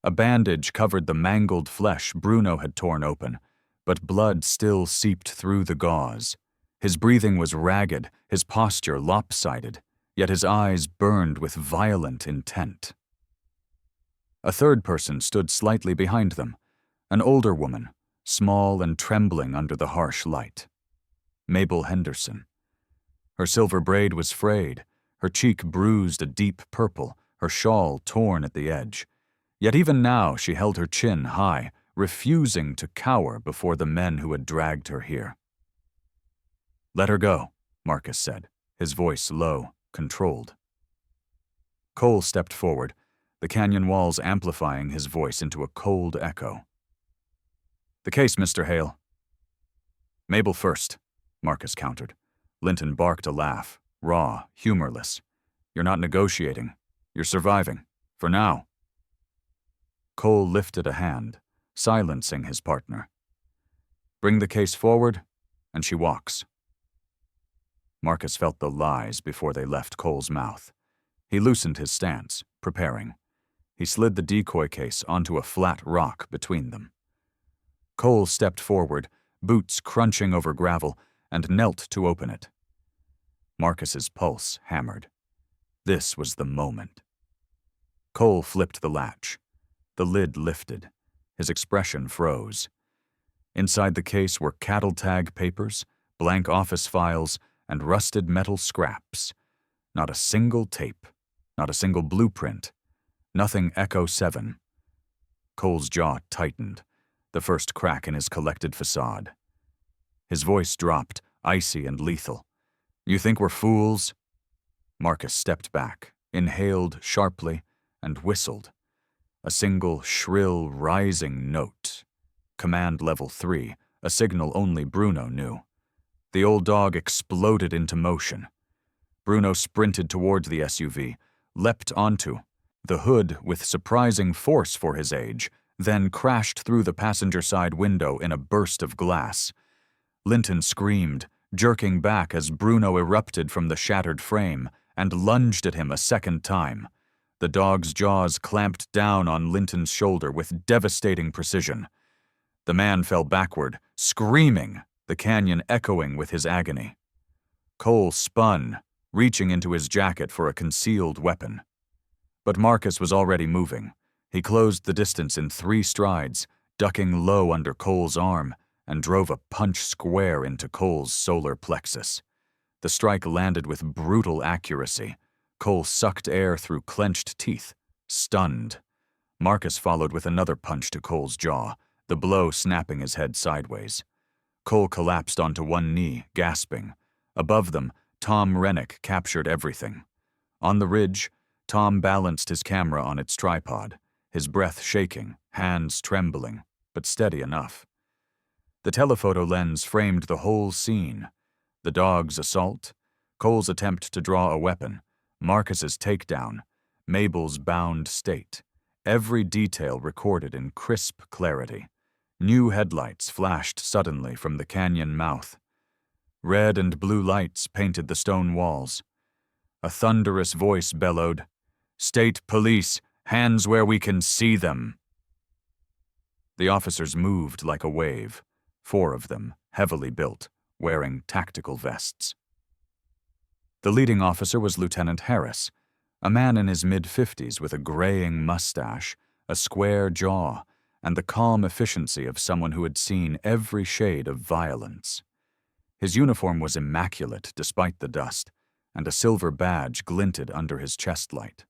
A bandage covered the mangled flesh Bruno had torn open, but blood still seeped through the gauze. His breathing was ragged, his posture lopsided, yet his eyes burned with violent intent. A third person stood slightly behind them, an older woman, small and trembling under the harsh light. Mabel Henderson. Her silver braid was frayed, her cheek bruised a deep purple, her shawl torn at the edge. Yet even now she held her chin high, refusing to cower before the men who had dragged her here. "Let her go," Marcus said, his voice low, controlled. Cole stepped forward, the canyon walls amplifying his voice into a cold echo. "The case, Mr. Hale." "Mabel first," Marcus countered. Linton barked a laugh, raw, humorless. "You're not negotiating. You're surviving. For now." Cole lifted a hand, silencing his partner. "Bring the case forward, and she walks." Marcus felt the lies before they left Cole's mouth. He loosened his stance, preparing. He slid the decoy case onto a flat rock between them. Cole stepped forward, boots crunching over gravel, and knelt to open it. Marcus's pulse hammered. This was the moment. Cole flipped the latch. The lid lifted. His expression froze. Inside the case were cattle tag papers, blank office files, and rusted metal scraps. Not a single tape, not a single blueprint, nothing Echo 7. Cole's jaw tightened, the first crack in his collected facade. His voice dropped, icy and lethal. "You think we're fools?" Marcus stepped back, inhaled sharply, and whistled. A single, shrill, rising note. Command Level 3, a signal only Bruno knew. The old dog exploded into motion. Bruno sprinted towards the SUV, leapt onto the hood with surprising force for his age, then crashed through the passenger side window in a burst of glass. Linton screamed, jerking back as Bruno erupted from the shattered frame and lunged at him a second time. The dog's jaws clamped down on Linton's shoulder with devastating precision. The man fell backward, screaming, the canyon echoing with his agony. Cole spun, reaching into his jacket for a concealed weapon. But Marcus was already moving. He closed the distance in 3 strides, ducking low under Cole's arm, and drove a punch square into Cole's solar plexus. The strike landed with brutal accuracy. Cole sucked air through clenched teeth, stunned. Marcus followed with another punch to Cole's jaw, the blow snapping his head sideways. Cole collapsed onto one knee, gasping. Above them, Tom Rennick captured everything. On the ridge, Tom balanced his camera on its tripod, his breath shaking, hands trembling, but steady enough. The telephoto lens framed the whole scene. The dog's assault, Cole's attempt to draw a weapon, Marcus's takedown, Mabel's bound state. Every detail recorded in crisp clarity. New headlights flashed suddenly from the canyon mouth. Red and blue lights painted the stone walls. A thunderous voice bellowed, "State police, hands where we can see them." The officers moved like a wave, 4 of them, heavily built, wearing tactical vests. The leading officer was Lieutenant Harris, a man in his mid-50s with a graying mustache, a square jaw, and the calm efficiency of someone who had seen every shade of violence. His uniform was immaculate despite the dust, and a silver badge glinted under his chest light.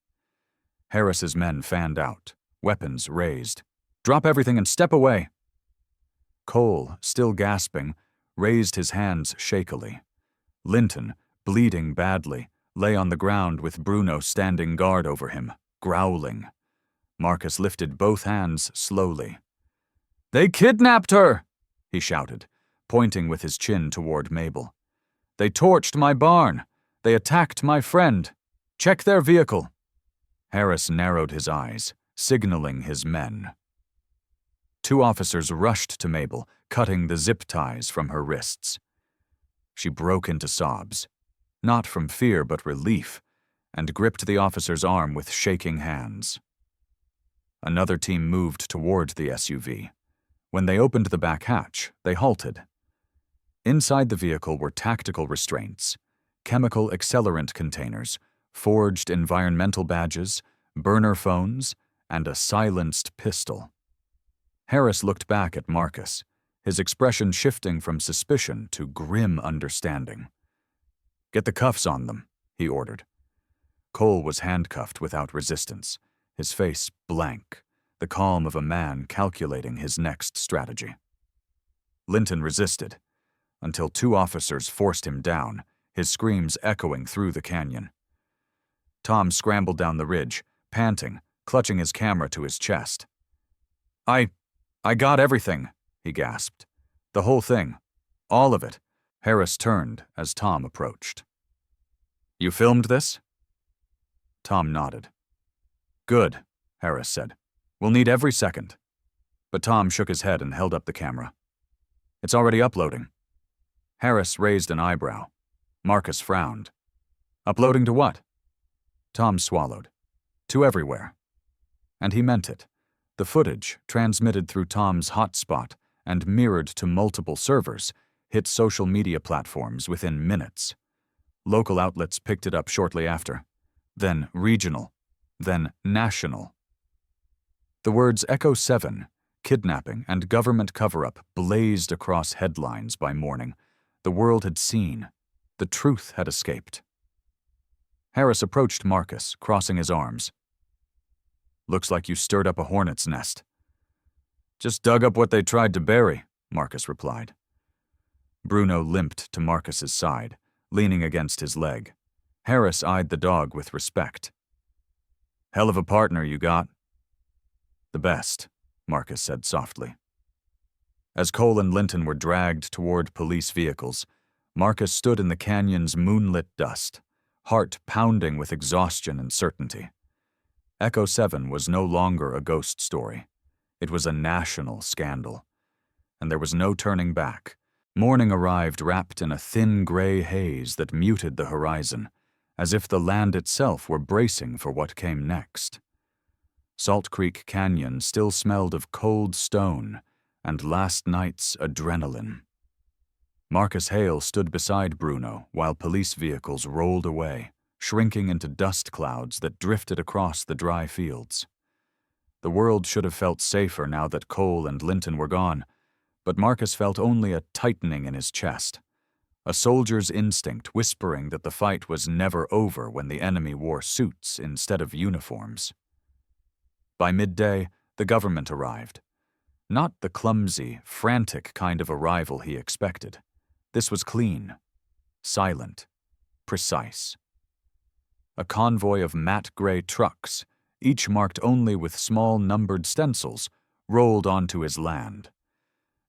Harris's men fanned out, weapons raised. "Drop everything and step away." Cole, still gasping, raised his hands shakily. Linton, bleeding badly, lay on the ground with Bruno standing guard over him, growling. Marcus lifted both hands slowly. "They kidnapped her!" he shouted, pointing with his chin toward Mabel. "They torched my barn. They attacked my friend. Check their vehicle." Harris narrowed his eyes, signaling his men. 2 officers rushed to Mabel, cutting the zip ties from her wrists. She broke into sobs, not from fear but relief, and gripped the officer's arm with shaking hands. Another team moved toward the SUV. When they opened the back hatch, they halted. Inside the vehicle were tactical restraints, chemical accelerant containers, forged environmental badges, burner phones, and a silenced pistol. Harris looked back at Marcus, his expression shifting from suspicion to grim understanding. "Get the cuffs on them," he ordered. Cole was handcuffed without resistance, his face blank, the calm of a man calculating his next strategy. Linton resisted, until 2 officers forced him down, his screams echoing through the canyon. Tom scrambled down the ridge, panting, clutching his camera to his chest. I got everything," he gasped. "The whole thing. All of it." Harris turned as Tom approached. "You filmed this?" Tom nodded. "Good," Harris said. "We'll need every second." But Tom shook his head and held up the camera. "It's already uploading." Harris raised an eyebrow. Marcus frowned. "Uploading to what?" Tom swallowed. "To everywhere." And he meant it. The footage, transmitted through Tom's hotspot and mirrored to multiple servers, hit social media platforms within minutes. Local outlets picked it up shortly after, then regional, then national. The words Echo 7, kidnapping, and government cover-up blazed across headlines by morning. The world had seen. The truth had escaped. Harris approached Marcus, crossing his arms. "Looks like you stirred up a hornet's nest." "Just dug up what they tried to bury," Marcus replied. Bruno limped to Marcus's side, leaning against his leg. Harris eyed the dog with respect. "Hell of a partner you got." "The best," Marcus said softly. As Cole and Linton were dragged toward police vehicles, Marcus stood in the canyon's moonlit dust, heart pounding with exhaustion and certainty. Echo 7 was no longer a ghost story. It was a national scandal. And there was no turning back. Morning arrived wrapped in a thin gray haze that muted the horizon, as if the land itself were bracing for what came next. Salt Creek Canyon still smelled of cold stone and last night's adrenaline. Marcus Hale stood beside Bruno while police vehicles rolled away, shrinking into dust clouds that drifted across the dry fields. The world should have felt safer now that Cole and Linton were gone, but Marcus felt only a tightening in his chest, a soldier's instinct whispering that the fight was never over when the enemy wore suits instead of uniforms. By midday, the government arrived. Not the clumsy, frantic kind of arrival he expected. This was clean, silent, precise. A convoy of matte gray trucks, each marked only with small numbered stencils, rolled onto his land.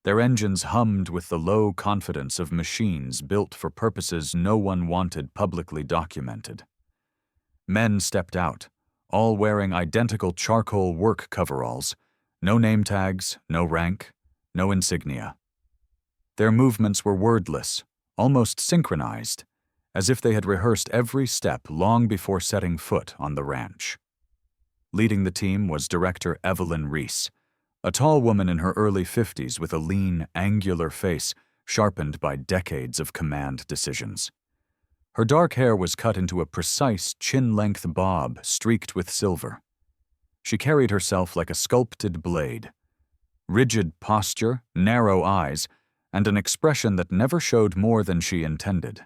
Their engines hummed with the low confidence of machines built for purposes no one wanted publicly documented. Men stepped out, all wearing identical charcoal work coveralls, no name tags, no rank, no insignia. Their movements were wordless, almost synchronized, as if they had rehearsed every step long before setting foot on the ranch. Leading the team was Director Evelyn Reese, a tall woman in her early 50s with a lean, angular face sharpened by decades of command decisions. Her dark hair was cut into a precise chin-length bob streaked with silver. She carried herself like a sculpted blade. Rigid posture, narrow eyes, and an expression that never showed more than she intended.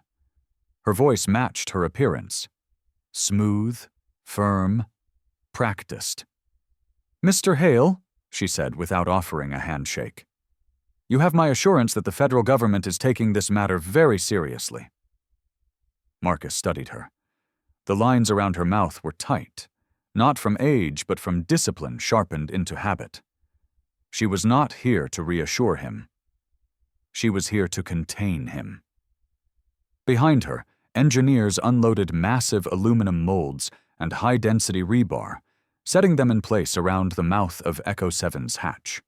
Her voice matched her appearance. Smooth, firm, practiced. "Mr. Hale," she said without offering a handshake, "you have my assurance that the federal government is taking this matter very seriously." Marcus studied her. The lines around her mouth were tight, not from age but from discipline sharpened into habit. She was not here to reassure him. She was here to contain him. Behind her, engineers unloaded massive aluminum molds and high-density rebar, setting them in place around the mouth of Echo 7's hatch.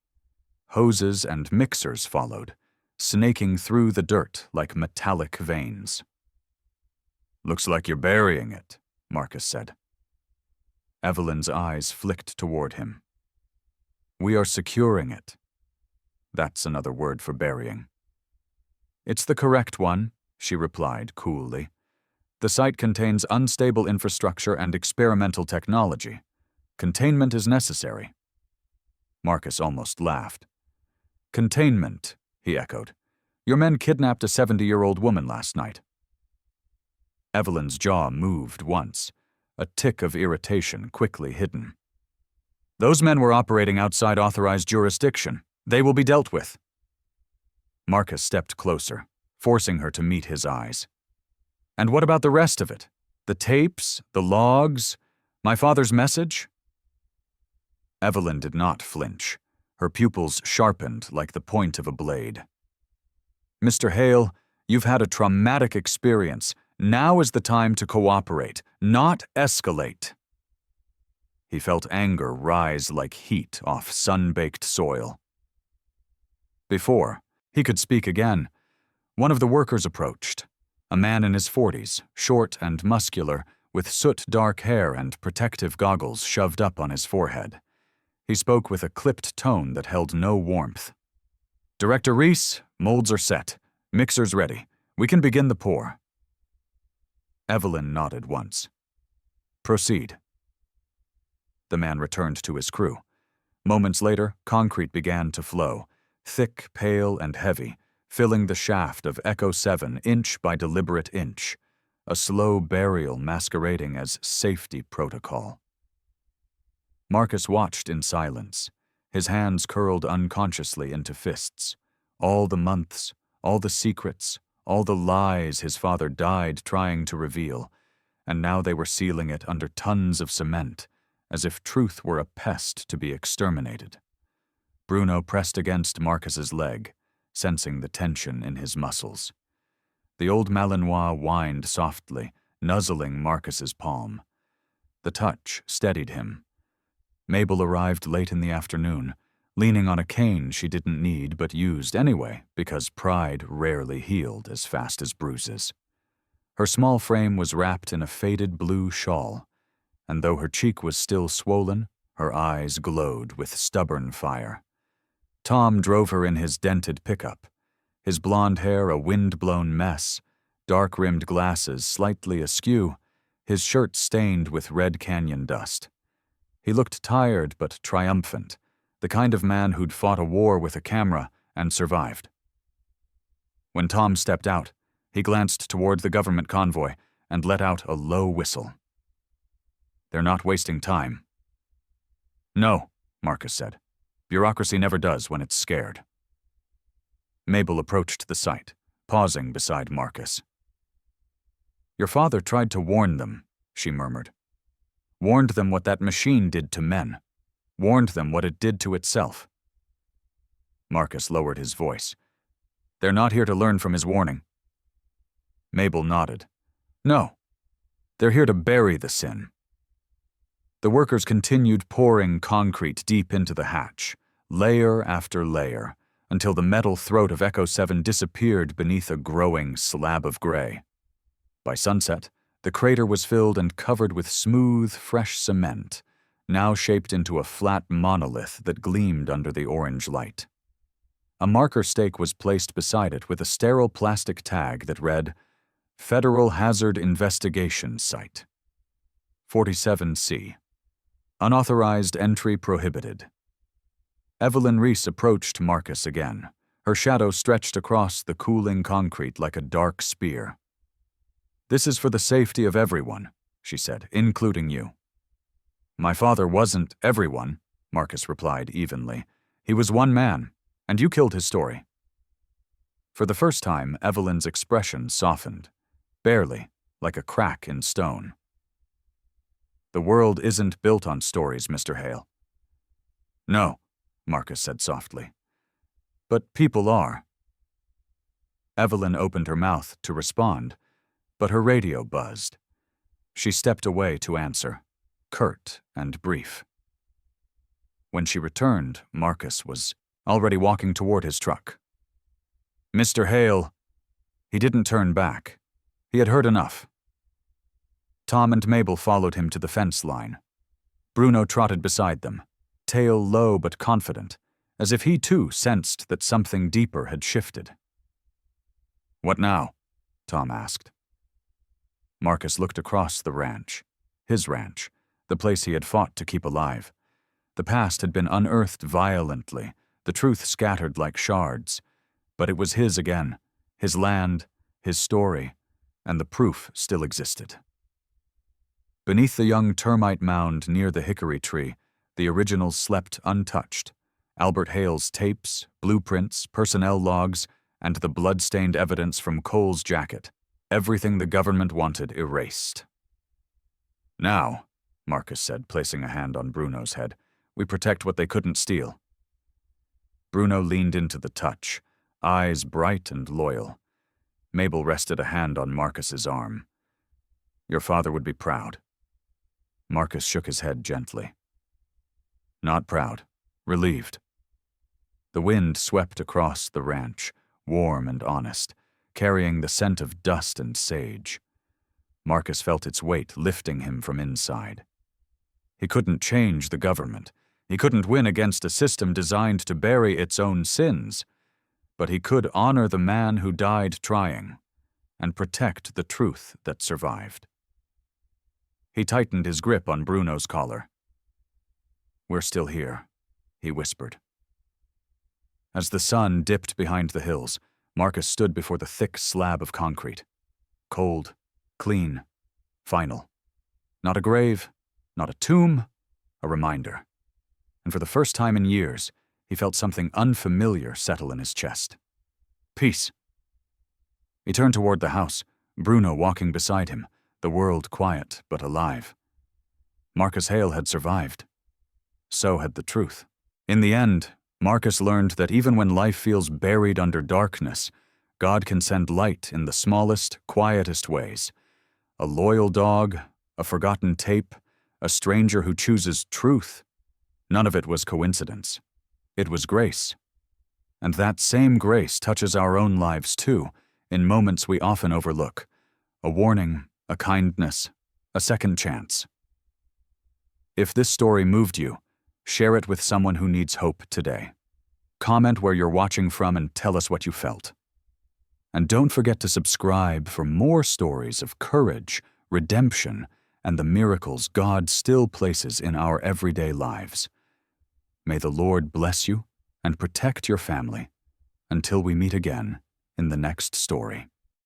Hoses and mixers followed, snaking through the dirt like metallic veins. "Looks like you're burying it," Marcus said. Evelyn's eyes flicked toward him. "We are securing it." That's another word for burying. "It's the correct one," she replied coolly. "The site contains unstable infrastructure and experimental technology. Containment is necessary." Marcus almost laughed. "Containment," he echoed. "Your men kidnapped a 70-year-old woman last night." Evelyn's jaw moved once, a tick of irritation quickly hidden. "Those men were operating outside authorized jurisdiction. They will be dealt with." Marcus stepped closer, forcing her to meet his eyes. "And what about the rest of it? The tapes, the logs, my father's message?" Evelyn did not flinch, her pupils sharpened like the point of a blade. "Mr. Hale, you've had a traumatic experience. Now is the time to cooperate, not escalate." He felt anger rise like heat off sun-baked soil. Before he could speak again, one of the workers approached, a man in his 40s, short and muscular, with soot-dark hair and protective goggles shoved up on his forehead. He spoke with a clipped tone that held no warmth. "Director Reese, molds are set. Mixers ready. We can begin the pour." Evelyn nodded once. "Proceed." The man returned to his crew. Moments later, concrete began to flow, thick, pale, and heavy, filling the shaft of Echo 7 inch by deliberate inch, a slow burial masquerading as safety protocol. Marcus watched in silence, his hands curled unconsciously into fists. All the months, all the secrets, all the lies his father died trying to reveal, and now they were sealing it under tons of cement, as if truth were a pest to be exterminated. Bruno pressed against Marcus's leg, sensing the tension in his muscles. The old Malinois whined softly, nuzzling Marcus's palm. The touch steadied him. Mabel arrived late in the afternoon, leaning on a cane she didn't need but used anyway because pride rarely healed as fast as bruises. Her small frame was wrapped in a faded blue shawl, and though her cheek was still swollen, her eyes glowed with stubborn fire. Tom drove her in his dented pickup, his blonde hair a wind-blown mess, dark-rimmed glasses slightly askew, his shirt stained with Red Canyon dust. He looked tired but triumphant, the kind of man who'd fought a war with a camera and survived. When Tom stepped out, he glanced toward the government convoy and let out a low whistle. "They're not wasting time." "No," Marcus said. "Bureaucracy never does when it's scared." Mabel approached the site, pausing beside Marcus. "Your father tried to warn them," she murmured. "Warned them what that machine did to men. Warned them what it did to itself." Marcus lowered his voice. "They're not here to learn from his warning." Mabel nodded. "No. They're here to bury the sin." The workers continued pouring concrete deep into the hatch, layer after layer, until the metal throat of Echo 7 disappeared beneath a growing slab of gray. By sunset, the crater was filled and covered with smooth, fresh cement, now shaped into a flat monolith that gleamed under the orange light. A marker stake was placed beside it with a sterile plastic tag that read, "Federal Hazard Investigation Site. 47C. Unauthorized entry prohibited." Evelyn Reese approached Marcus again, her shadow stretched across the cooling concrete like a dark spear. "This is for the safety of everyone," she said, "including you." "My father wasn't everyone," Marcus replied evenly. "He was one man, and you killed his story." For the first time, Evelyn's expression softened, barely, like a crack in stone. "The world isn't built on stories, Mr. Hale." "No," Marcus said softly. "But people are." Evelyn opened her mouth to respond, but her radio buzzed. She stepped away to answer, curt and brief. When she returned, Marcus was already walking toward his truck. "Mr. Hale," he didn't turn back. He had heard enough. Tom and Mabel followed him to the fence line. Bruno trotted beside them, tail low but confident, as if he too sensed that something deeper had shifted. "What now?" Tom asked. Marcus looked across the ranch, his ranch, the place he had fought to keep alive. The past had been unearthed violently, the truth scattered like shards, but it was his again, his land, his story, and the proof still existed. Beneath the young termite mound near the hickory tree, the originals slept untouched. Albert Hale's tapes, blueprints, personnel logs, and the blood-stained evidence from Cole's jacket. Everything the government wanted erased. "Now," Marcus said, placing a hand on Bruno's head, "we protect what they couldn't steal." Bruno leaned into the touch, eyes bright and loyal. Mabel rested a hand on Marcus's arm. "Your father would be proud." Marcus shook his head gently. "Not proud, relieved." The wind swept across the ranch, warm and honest, carrying the scent of dust and sage. Marcus felt its weight lifting him from inside. He couldn't change the government. He couldn't win against a system designed to bury its own sins. But he could honor the man who died trying, and protect the truth that survived. He tightened his grip on Bruno's collar. "We're still here," he whispered. As the sun dipped behind the hills, Marcus stood before the thick slab of concrete. Cold, clean, final. Not a grave, not a tomb, a reminder. And for the first time in years, he felt something unfamiliar settle in his chest. Peace. He turned toward the house, Bruno walking beside him, the world quiet but alive. Marcus Hale had survived. So had the truth. In the end, Marcus learned that even when life feels buried under darkness, God can send light in the smallest, quietest ways. A loyal dog, a forgotten tape, a stranger who chooses truth. None of it was coincidence. It was grace. And that same grace touches our own lives too, in moments we often overlook. A warning, a kindness, a second chance. If this story moved you, share it with someone who needs hope today. Comment where you're watching from and tell us what you felt. And don't forget to subscribe for more stories of courage, redemption, and the miracles God still places in our everyday lives. May the Lord bless you and protect your family until we meet again in the next story.